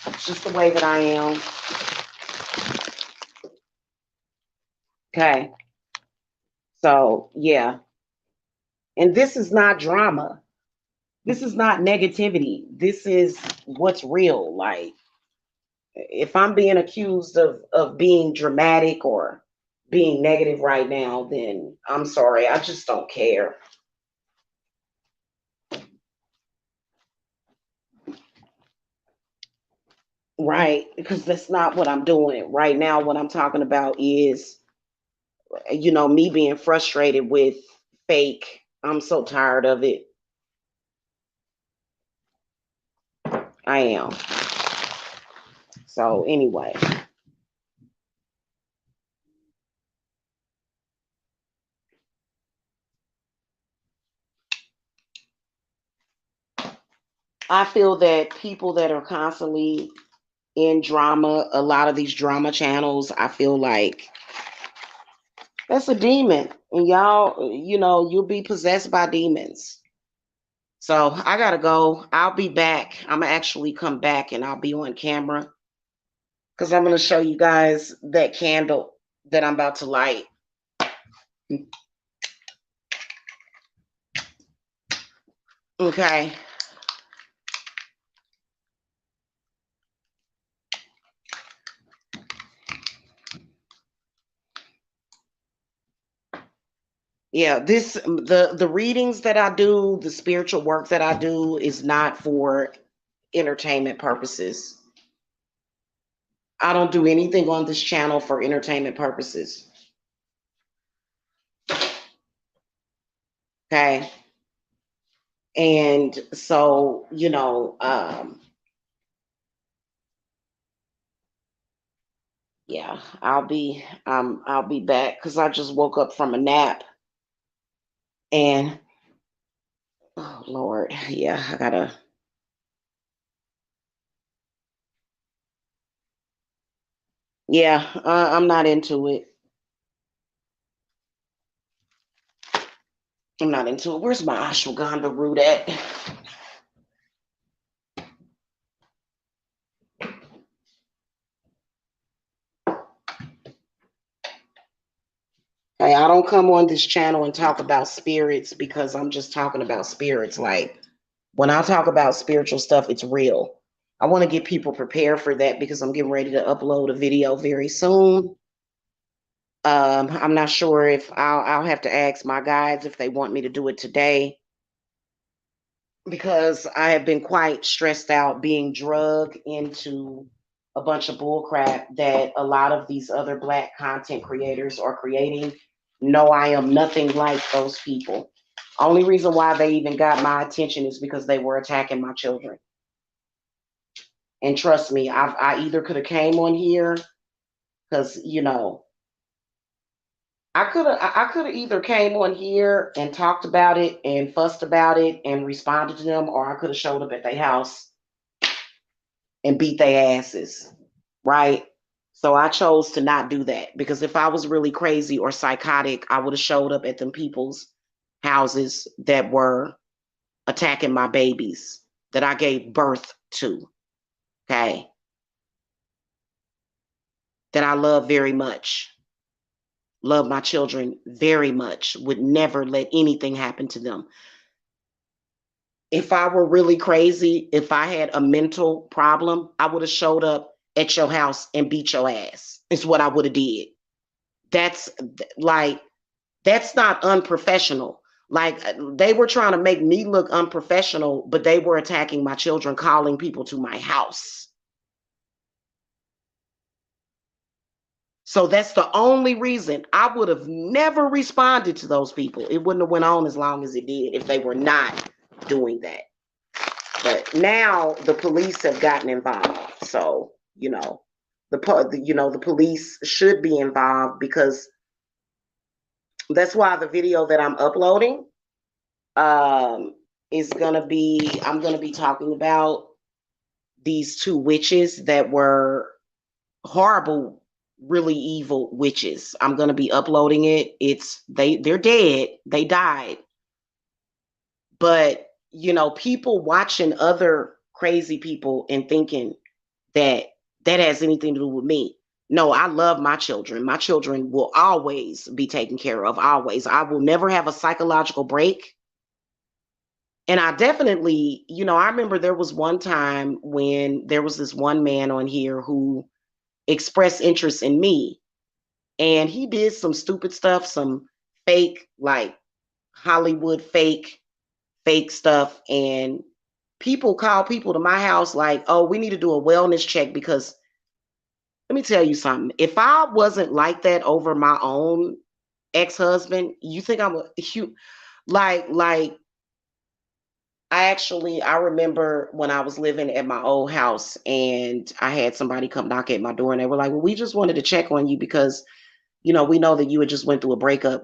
It's just the way that I am. Okay. So yeah. And this is not drama. This is not negativity. This is what's real. Like if I'm being accused of being dramatic or being negative right now, then I'm sorry. I just don't care. Right? Because that's not what I'm doing. Right now, what I'm talking about is, me being frustrated with fake. I'm so tired of it. I am. So, anyway, I feel that people that are constantly in drama, a lot of these drama channels, I feel like that's a demon. And y'all, you'll be possessed by demons. So I gotta go. I'll be back. I'm gonna actually come back and I'll be on camera because I'm gonna show you guys that candle that I'm about to light. Okay. Yeah, the readings that I do, the spiritual work that I do is not for entertainment purposes. I don't do anything on this channel for entertainment purposes. Okay. And so, yeah, I'll be back because I just woke up from a nap and oh Lord, yeah, I gotta yeah, I'm not into it. I'm not into it. Where's my ashwagandha root at? Hey, I don't come on this channel and talk about spirits because I'm just talking about spirits. Like when I talk about spiritual stuff, it's real. I want to get people prepared for that because I'm getting ready to upload a video very soon. I'm not sure if I'll have to ask my guides if they want me to do it today, because I have been quite stressed out being drugged into a bunch of bullcrap that a lot of these other Black content creators are creating. No, I am nothing like those people. Only reason why they even got my attention is because they were attacking my children. And trust me, I either could have came on here because I could have either came on here and talked about it and fussed about it and responded to them, or I could have showed up at their house and beat their asses, right? So I chose to not do that, because if I was really crazy or psychotic, I would have showed up at them people's houses that were attacking my babies that I gave birth to, okay? That I love very much. Love my children very much. Would never let anything happen to them. If I were really crazy, if I had a mental problem, I would have showed up at your house and beat your ass. Is what I would have did. That's like, that's not unprofessional. Like, they were trying to make me look unprofessional, but they were attacking my children, calling people to my house. So that's the only reason. I would have never responded to those people. It wouldn't have went on as long as it did if they were not doing that. But now the police have gotten involved. So, the police should be involved, because that's why the video that I'm uploading is gonna be I'm gonna be talking about these two witches that were horrible, really evil witches. I'm gonna be uploading it. They're dead. They died. But people watching other crazy people and thinking that that has anything to do with me. No, I love my children. My children will always be taken care of. Always. I will never have a psychological break. And I definitely, I remember there was one time when there was this one man on here who expressed interest in me, and he did some stupid stuff, some fake, like Hollywood fake stuff. And people call people to my house like, oh, we need to do a wellness check, because let me tell you something. If I wasn't like that over my own ex-husband, you think I'm a huge, like I remember when I was living at my old house and I had somebody come knock at my door, and they were like, well, we just wanted to check on you because, we know that you had just went through a breakup.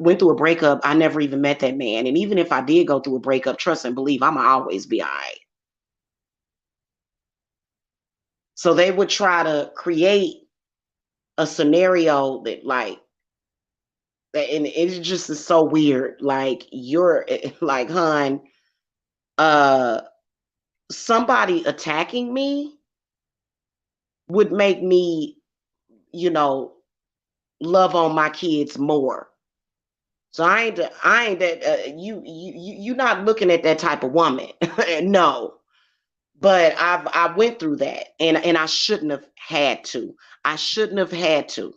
I never even met that man. And even if I did go through a breakup, trust and believe, I'ma always be all right. So they would try to create a scenario that, like, and it just is so weird. Like, you're like, hun, uh somebody attacking me would make me, you know, love on my kids more. So I ain't that you not looking at that type of woman. No. But I went through that, and I shouldn't have had to. I shouldn't have had to,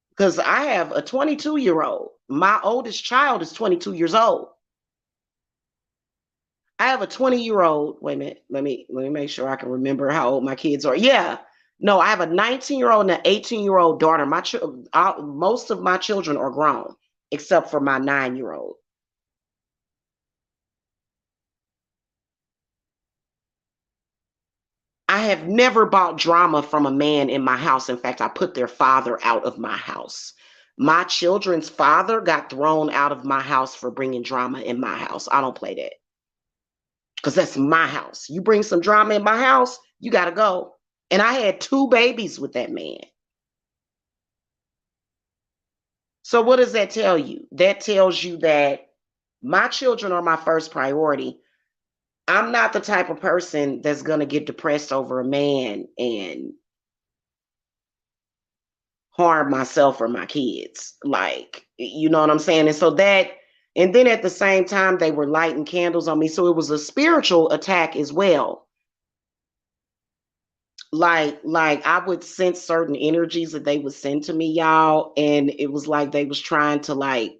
because I have a 22-year-old. My oldest child is 22 years old. I have a 20-year-old. Wait a minute. Let me make sure I can remember how old my kids are. Yeah. No, I have a 19-year-old and an 18-year-old daughter. Most of my children are grown, except for my 9-year-old. I have never bought drama from a man in my house. In fact, I put their father out of my house. My children's father got thrown out of my house for bringing drama in my house. I don't play that, because that's my house. You bring some drama in my house, you got to go. And I had two babies with that man. So what does that tell you? That tells you that my children are my first priority. I'm not the type of person that's going to get depressed over a man and harm myself or my kids. Like, you know what I'm saying? And then at the same time, they were lighting candles on me. So it was a spiritual attack as well. Like I would sense certain energies that they would send to me, y'all, and it was like they was trying to like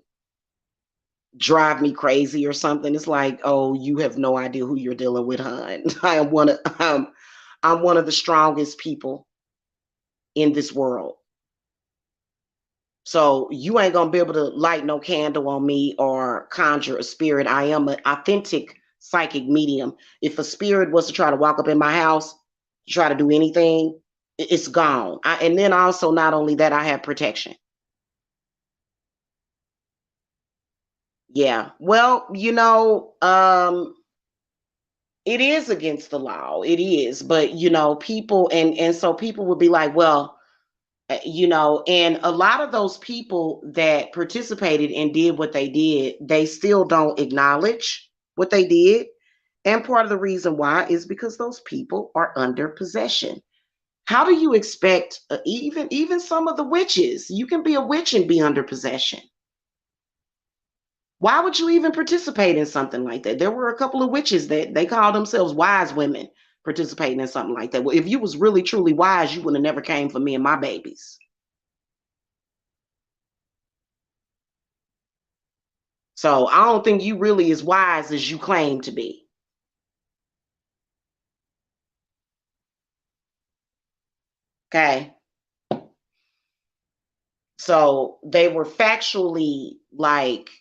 drive me crazy or something. It's like, oh, you have no idea who you're dealing with, hon. I'm one of the strongest people in this world. So you ain't gonna be able to light no candle on me or conjure a spirit. I am an authentic psychic medium. If a spirit was to try to walk up in my house, try to do anything, it's gone. And then also, not only that, I have protection. Yeah. Well, it is against the law. It is, but people and so people would be like, well, and a lot of those people that participated and did what they did, they still don't acknowledge what they did. And part of the reason why is because those people are under possession. How do you expect even some of the witches? You can be a witch and be under possession. Why would you even participate in something like that? There were a couple of witches that they called themselves wise women participating in something like that. Well, if you was really truly wise, you would have never came for me and my babies. So I don't think you really as wise as you claim to be. Okay. So they were factually like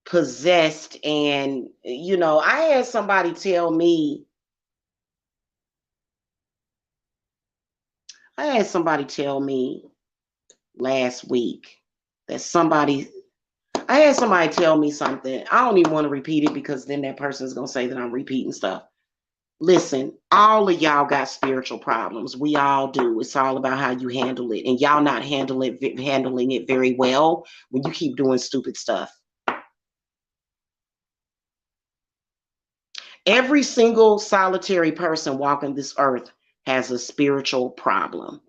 possessed. And, I had somebody tell me, last week that I had somebody tell me something. I don't even want to repeat it because then that person's going to say that I'm repeating stuff. Listen, all of y'all got spiritual problems. We all do. It's all about how you handle it. And y'all not handling it very well when you keep doing stupid stuff. Every single solitary person walking this earth has a spiritual problem.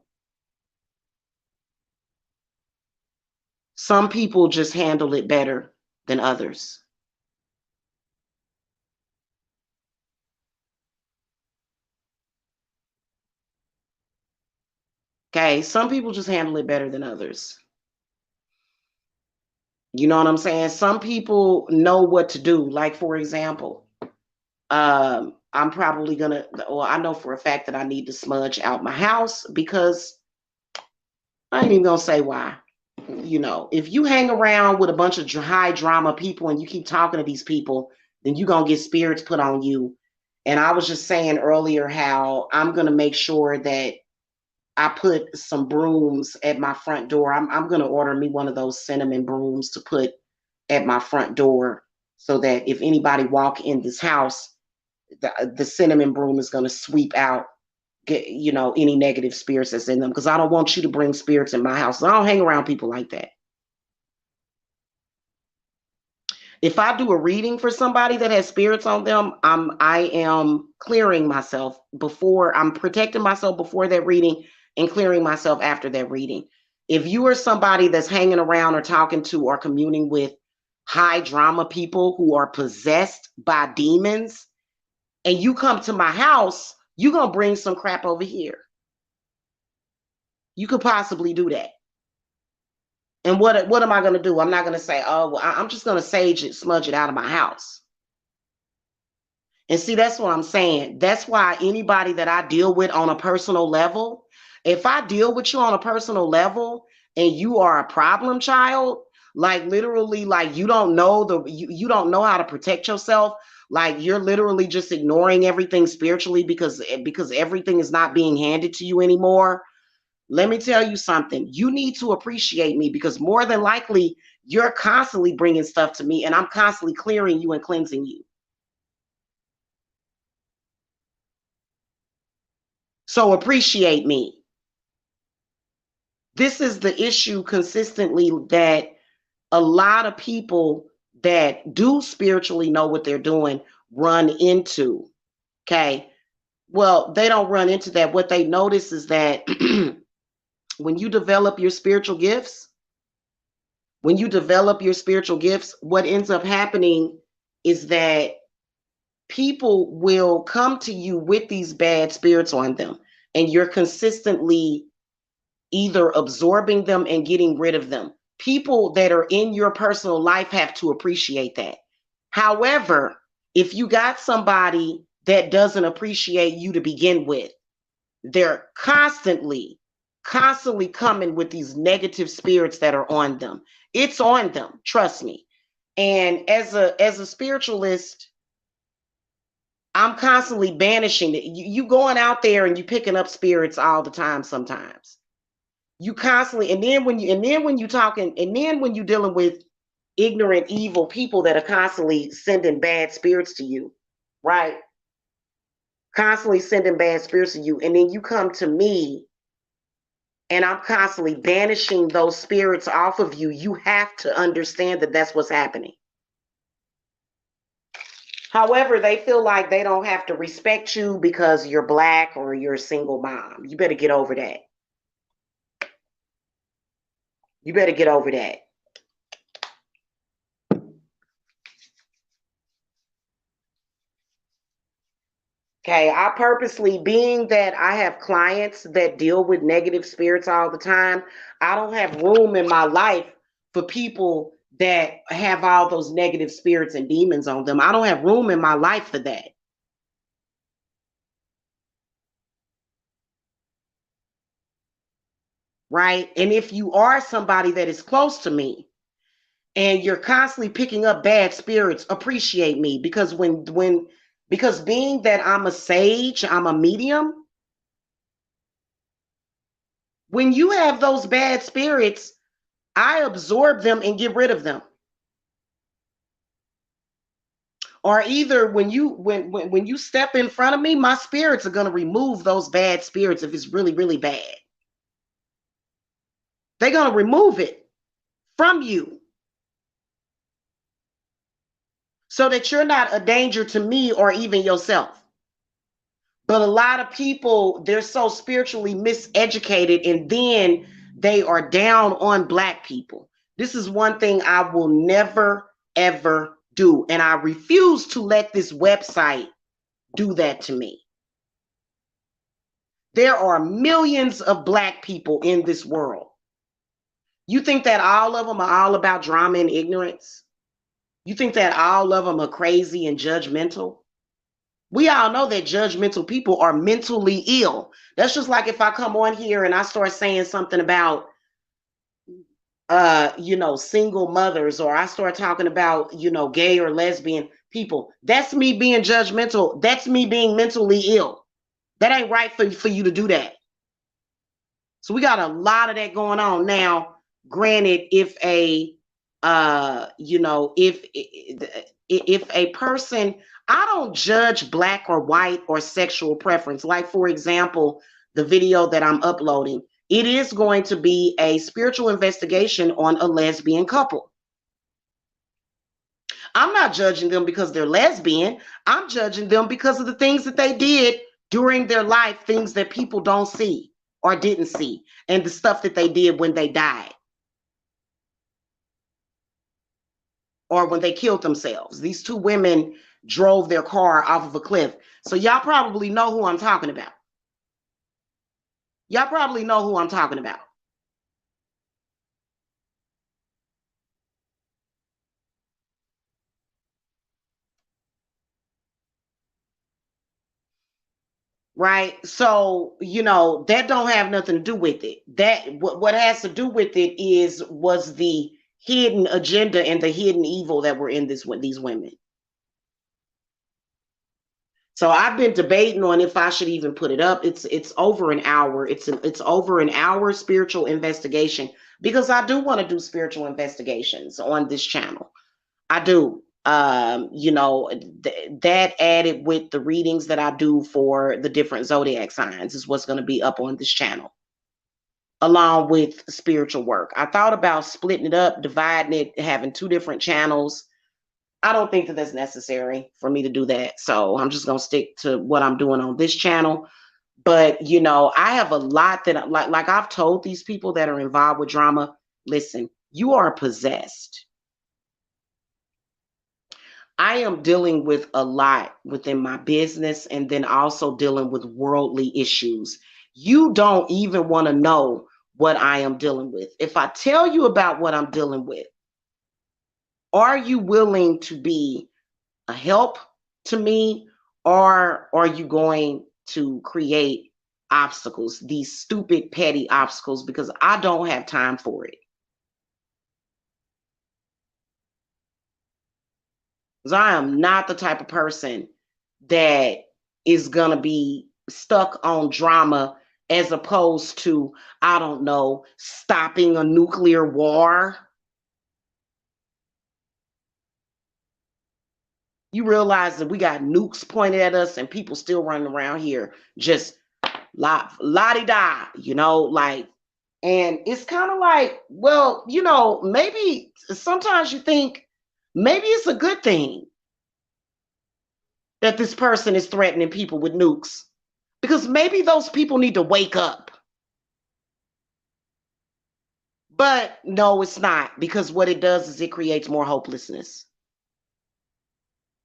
Some people just handle it better than others. Okay, some people just handle it better than others. You know what I'm saying? Some people know what to do. Like, for example, I'm probably gonna, or I know for a fact that I need to smudge out my house because I ain't even gonna say why. If you hang around with a bunch of high drama people and you keep talking to these people, then you're gonna get spirits put on you. And I was just saying earlier how I'm gonna make sure that I put some brooms at my front door. I'm gonna order me one of those cinnamon brooms to put at my front door so that if anybody walk in this house, the cinnamon broom is gonna sweep out any negative spirits that's in them, because I don't want you to bring spirits in my house. I don't hang around people like that. If I do a reading for somebody that has spirits on them, I am clearing myself before, I'm protecting myself before that reading and clearing myself after that reading. If you are somebody that's hanging around or talking to or communing with high drama people who are possessed by demons and you come to my house, you're going to bring some crap over here. You could possibly do that. And what am I going to do? I'm not going to say, oh, well, I'm just going to smudge it out of my house. And see, that's what I'm saying. That's why anybody that I deal with on a personal level, if I deal with you on a personal level and you are a problem child, like literally, like you don't know how to protect yourself, like you're literally just ignoring everything spiritually because everything is not being handed to you anymore. Let me tell you something. You need to appreciate me because more than likely you're constantly bringing stuff to me and I'm constantly clearing you and cleansing you. So appreciate me. This is the issue consistently that a lot of people that do spiritually know what they're doing run into. Okay. Well, they don't run into that. What they notice is that when you develop your spiritual gifts, what ends up happening is that people will come to you with these bad spirits on them. and you're consistently either absorbing them and getting rid of them. People that are in your personal life have to appreciate that. However, if you got somebody that doesn't appreciate you to begin with, they're constantly coming with these negative spirits that are on them. It's on them, trust me. And as a spiritualist, I'm constantly banishing it. You going out there and you picking up spirits all the time sometimes. You constantly, and then when you talking, and then when you dealing with ignorant, evil people that are constantly sending bad spirits to you, right? Constantly sending bad spirits to you, and then you come to me and I'm constantly banishing those spirits off of you. You have to understand that that's what's happening. However, they feel like they don't have to respect you because you're black or you're a single mom. You better get over that. You better get over that. Okay, I purposely, being that I have clients that deal with negative spirits all the time, I don't have room in my life for people that have all those negative spirits and demons on them. I don't have room in my life for that. Right? And if you are somebody that is close to me and you're constantly picking up bad spirits, appreciate me, because because being that I'm a sage, I'm a medium, when you have those bad spirits, I absorb them and get rid of them. Or either when you step in front of me, my spirits are going to remove those bad spirits if it's really, really bad. They're going to remove it from you so that you're not a danger to me or even yourself. But a lot of people, they're so spiritually miseducated, and then they are down on black people. This is one thing I will never, ever do. And I refuse to let this website do that to me. There are millions of black people in this world. You think that all of them are all about drama and ignorance? You think that all of them are crazy and judgmental? We all know that judgmental people are mentally ill. That's just like if I come on here and I start saying something about single mothers, or I start talking about, gay or lesbian people. That's me being judgmental. That's me being mentally ill. That ain't right for you to do that. So we got a lot of that going on now. Granted, if a if a person, I don't judge black or white or sexual preference. Like, for example, the video that I'm uploading, it is going to be a spiritual investigation on a lesbian couple. I'm not judging them because they're lesbian. I'm judging them because of the things that they did during their life, things that people don't see or didn't see, and the stuff that they did when they died or when they killed themselves. These two women drove their car off of a cliff. So y'all probably know who I'm talking about. Y'all probably know who I'm talking about. Right? So, that don't have nothing to do with it. That what has to do with it was the hidden agenda and the hidden evil that were in these women. So I've been debating on if I should even put it up. It's over an hour. It's over an hour spiritual investigation, because I do want to do spiritual investigations on this channel. I do. That added with the readings that I do for the different zodiac signs is what's going to be up on this channel, along with spiritual work. I thought about splitting it up, dividing it, having two different channels. I don't think that that's necessary for me to do that. So I'm just going to stick to what I'm doing on this channel. But, I have a lot that, like I've told these people that are involved with drama, listen, you are possessed. I am dealing with a lot within my business, and then also dealing with worldly issues. You don't even want to know what I am dealing with. If I tell you about what I'm dealing with, are you willing to be a help to me, or are you going to create obstacles, these stupid, petty obstacles, because I don't have time for it? Because I am not the type of person that is going to be stuck on drama as opposed to, I don't know, stopping a nuclear war. You realize that we got nukes pointed at us and people still running around here just la di da, like, and it's kind of like, well, maybe sometimes you think maybe it's a good thing that this person is threatening people with nukes, because maybe those people need to wake up. But no, it's not, because what it does is it creates more hopelessness.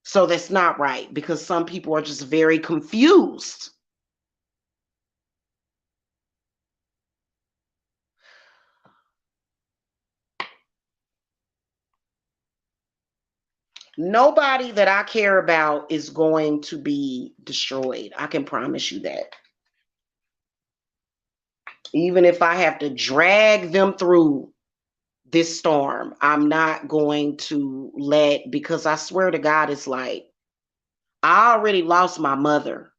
So that's not right, because some people are just very confused. Nobody that I care about is going to be destroyed. I can promise you that. Even if I have to drag them through this storm, I'm not going to because I swear to God, it's like, I already lost my mother,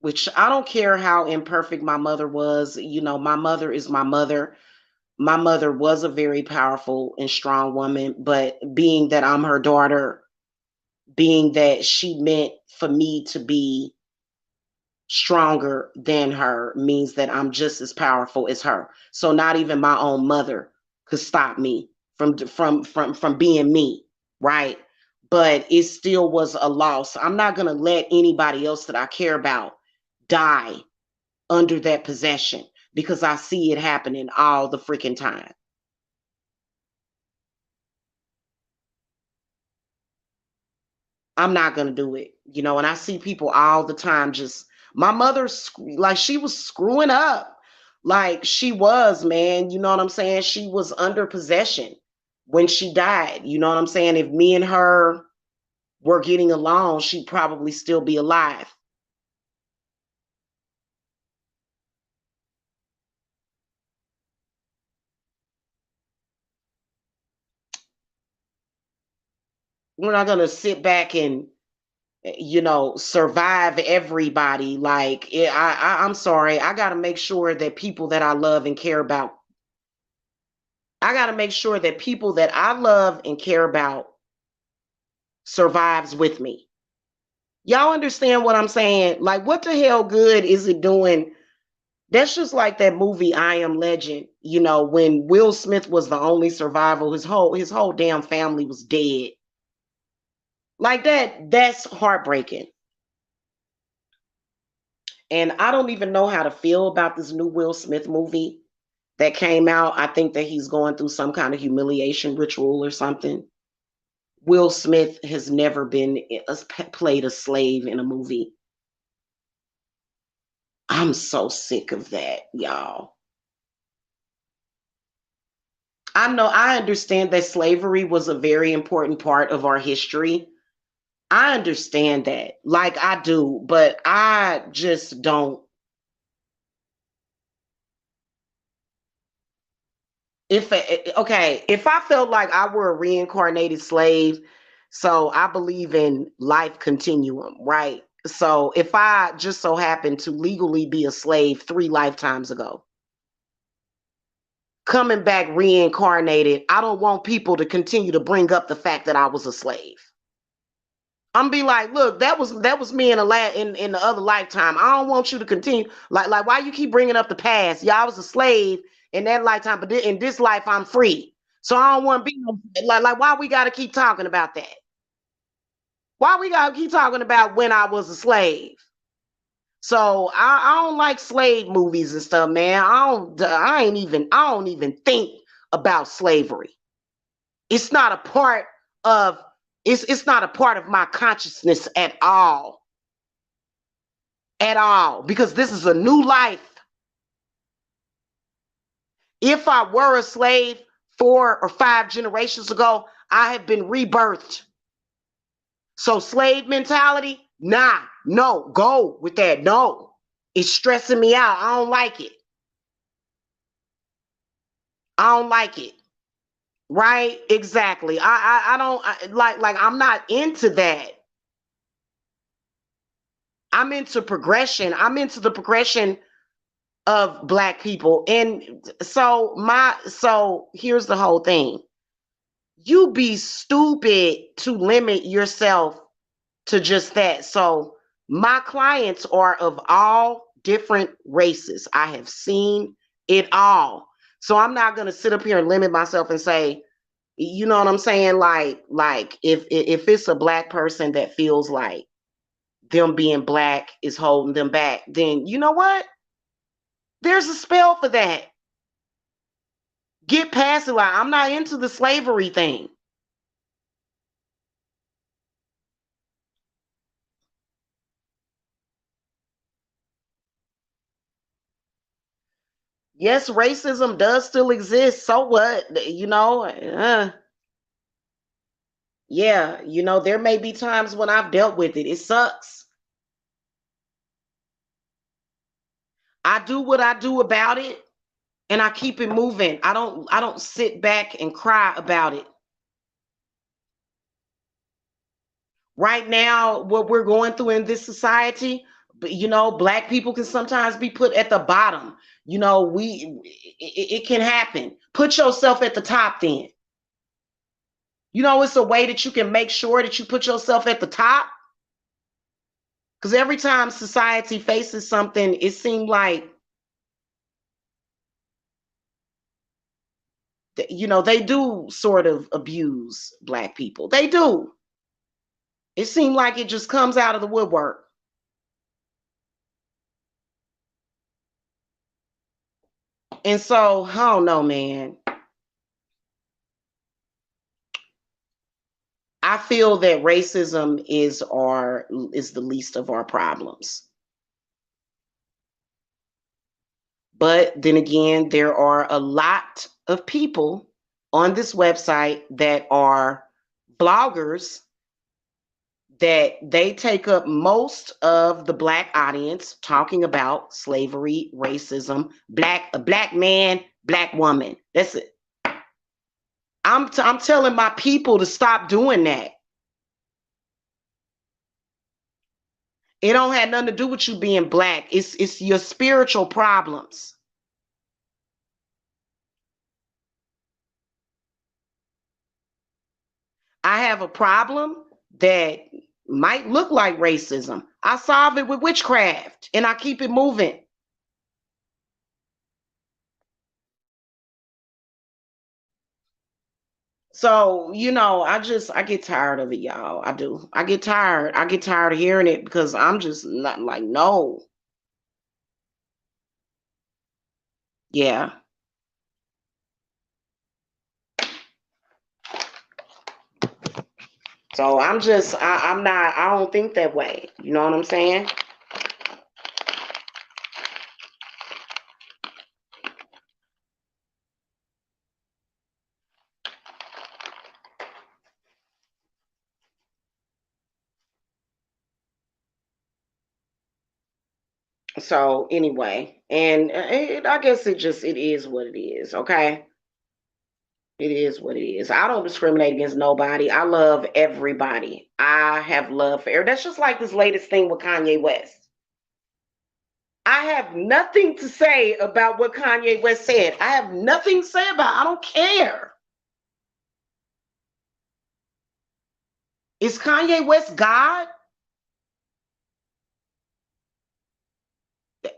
which I don't care how imperfect my mother was. My mother is my mother. My mother was a very powerful and strong woman, but being that I'm her daughter, being that she meant for me to be stronger than her, means that I'm just as powerful as her. So not even my own mother could stop me from being me, right? But it still was a loss. I'm not going to let anybody else that I care about die under that possession, because I see it happening all the freaking time. I'm not going to do it. And I see people all the time just, my mother, like, she was screwing up. Like, she was, man. You know what I'm saying? She was under possession when she died. You know what I'm saying? If me and her were getting along, she'd probably still be alive. We're not going to sit back and, survive everybody. Like, I'm sorry. I got to make sure that people that I love and care about, I got to make sure that people that I love and care about survives with me. Y'all understand what I'm saying? Like, what the hell good is it doing? That's just like that movie I Am Legend. When Will Smith was the only survivor, his whole damn family was dead. Like that's heartbreaking. And I don't even know how to feel about this new Will Smith movie that came out. I think that he's going through some kind of humiliation ritual or something. Will Smith has never played a slave in a movie. I'm so sick of that, y'all. I understand that slavery was a very important part of our history. I understand that. Like, I do, but I just don't. If I felt like I were a reincarnated slave, so I believe in life continuum, right? So if I just so happened to legally be a slave 3 lifetimes ago, coming back reincarnated, I don't want people to continue to bring up the fact that I was a slave. I'm be like, look, that was me in the other lifetime. I don't want you to continue, like why you keep bringing up the past? Yeah, I was a slave in that lifetime, but in this life I'm free. So I don't want to be like why we got to keep talking about that? Why we got to keep talking about when I was a slave? So I don't like slave movies and stuff, man. I don't even think about slavery. It's not a part of it's not a part of my consciousness at all. at all, because this is a new life. If I were a slave 4 or 5 generations ago, I have been rebirthed. So slave mentality, nah, no, go with that. No, it's stressing me out. I don't like it. I don't like it. Right? Exactly. I don't like I'm not into that. I'm into progression. I'm into the progression of Black people. And so here's the whole thing. You be stupid to limit yourself to just that. So my clients are of all different races. I have seen it all. So I'm not going to sit up here and limit myself and say, you know what I'm saying? Like if it's a Black person that feels like them being Black is holding them back, then you know what? There's a spell for that. Get past it. Like, I'm not into the slavery thing. Yes, racism does still exist. So what? Yeah, there may be times when I've dealt with it. It sucks. I do what I do about it and I keep it moving. I don't sit back and cry about it. Right now, what we're going through in this society, Black people can sometimes be put at the bottom. It can happen. Put yourself at the top then. It's a way that you can make sure that you put yourself at the top. Because every time society faces something, it seems like, they do sort of abuse Black people. They do. It seems like it just comes out of the woodwork. And so, I don't know, man. I feel that racism is the least of our problems. But then again, there are a lot of people on this website that are bloggers that they take up most of the Black audience talking about slavery, racism, a Black man, Black woman. That's it. I'm telling my people to stop doing that. It don't have nothing to do with you being Black. It's your spiritual problems. I have a problem that might look like racism. I solve it with witchcraft and I keep it moving. So, I get tired of it, y'all. I do. I get tired. I get tired of hearing it because I'm just not like, no. Yeah. So I'm not, I don't think that way. You know what I'm saying? So anyway, and I guess it is what it is. Okay. It is what it is. I don't discriminate against nobody. I love everybody. I have love for everybody. That's just like this latest thing with Kanye West. I have nothing to say about what Kanye West said. I have nothing to say about it. I don't care. Is Kanye West God?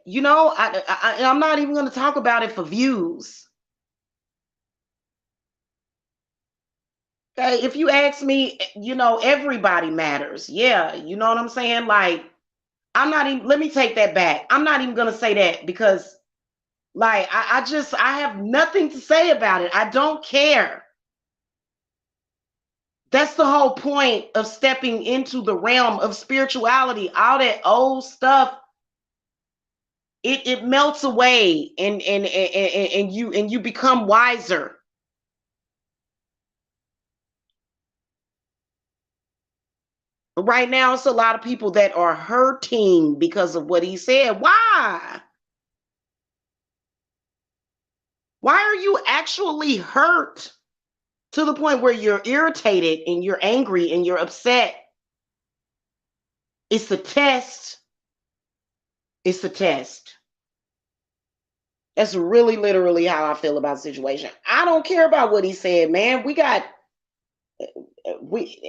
I'm not even going to talk about it for views. Okay, if you ask me, everybody matters. Yeah, you know what I'm saying? Like, I'm not even, let me take that back. I'm not even going to say that because, like, I have nothing to say about it. I don't care. That's the whole point of stepping into the realm of spirituality. All that old stuff, It melts away, and you become wiser. Right now, it's a lot of people that are hurting because of what he said. Why? Why are you actually hurt to the point where you're irritated and you're angry and you're upset? It's a test. It's a test. That's really literally how I feel about the situation. I don't care about what he said, man. We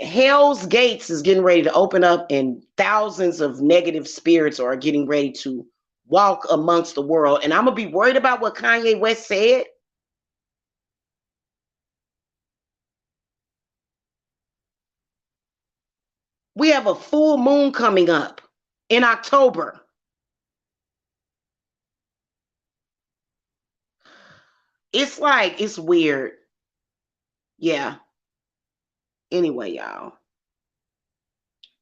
Hell's Gates is getting ready to open up, and thousands of negative spirits are getting ready to walk amongst the world. And I'm gonna be worried about what Kanye West said. We have a full moon coming up in October. It's like it's weird. Yeah. Anyway, y'all.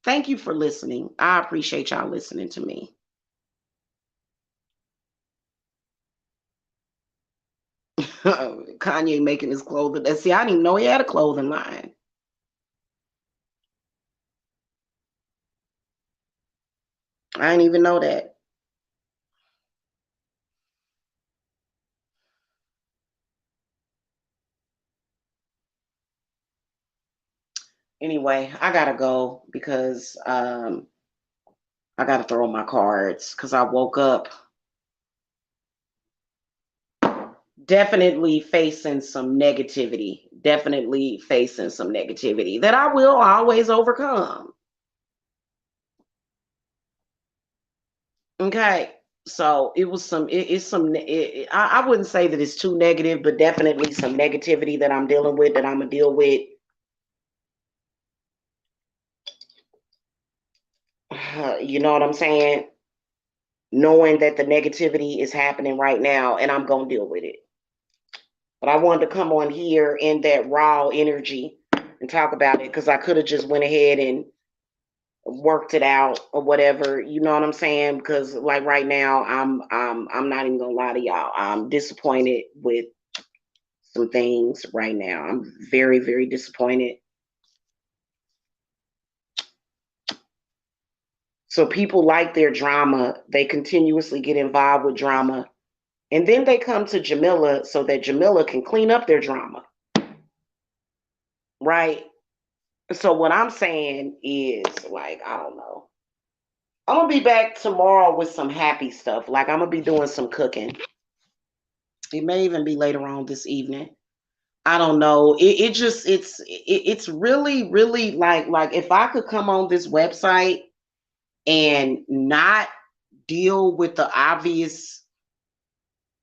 Thank you for listening. I appreciate y'all listening to me. Kanye making his clothing. See, I didn't even know he had a clothing line. I didn't even know that. Anyway, I gotta go because I gotta throw my cards because I woke up definitely facing some negativity. Definitely facing some negativity that I will always overcome. Okay. So it was some, it's some, I wouldn't say that it's too negative, but definitely some negativity that I'm dealing with, that I'm gonna deal with. You know what I'm saying? Knowing that the negativity is happening right now and I'm gonna deal with it. But I wanted to come on here in that raw energy and talk about it because I could have just went ahead and worked it out or whatever. You know what I'm saying? Because like right now, I'm not even gonna lie to y'all. I'm disappointed with some things right now. I'm very, very disappointed. So people like their drama. They continuously get involved with drama. And then they come to Jamila so that Jamila can clean up their drama. Right? So what I'm saying is like, I don't know. I'm gonna be back tomorrow with some happy stuff. Like I'm gonna be doing some cooking. It may even be later on this evening. I don't know. It's really, really like if I could come on this website and not deal with the obvious,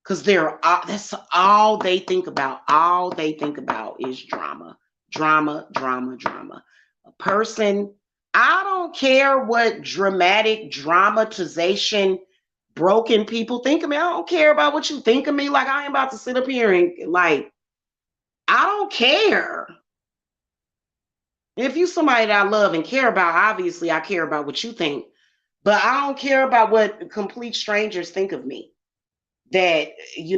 because that's all they think about. All they think about is drama, drama, drama, drama. A person, I don't care what dramatic dramatization broken people think of me. I don't care about what you think of me. Like I ain't about to sit up here and like I don't care. If you somebody that I love and care about, obviously I care about what you think. But I don't care about what complete strangers think of me that,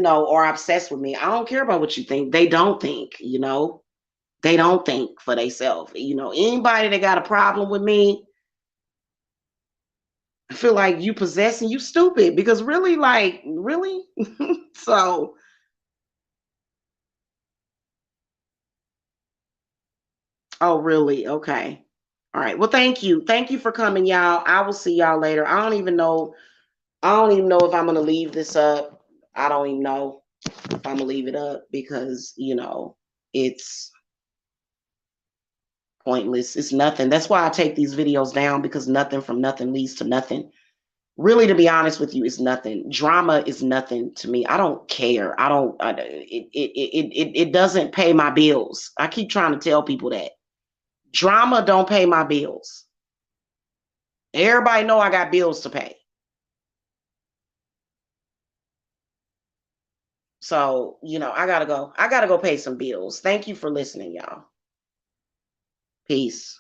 are obsessed with me. I don't care about what you think. They don't think. They don't think for themselves. Anybody that got a problem with me, I feel like you possessing, you stupid. Because really, like, really? So, oh, really? Okay. All right. Well, thank you. Thank you for coming, y'all. I will see y'all later. I don't even know. I don't even know if I'm gonna leave this up. I don't even know if I'm gonna leave it up because it's pointless. It's nothing. That's why I take these videos down because nothing from nothing leads to nothing. Really, to be honest with you, it's nothing. Drama is nothing to me. I don't care. I don't. It doesn't pay my bills. I keep trying to tell people that drama don't pay my bills. Everybody know I got bills to pay. So I gotta go. I gotta go pay some bills. Thank you for listening, y'all. Peace.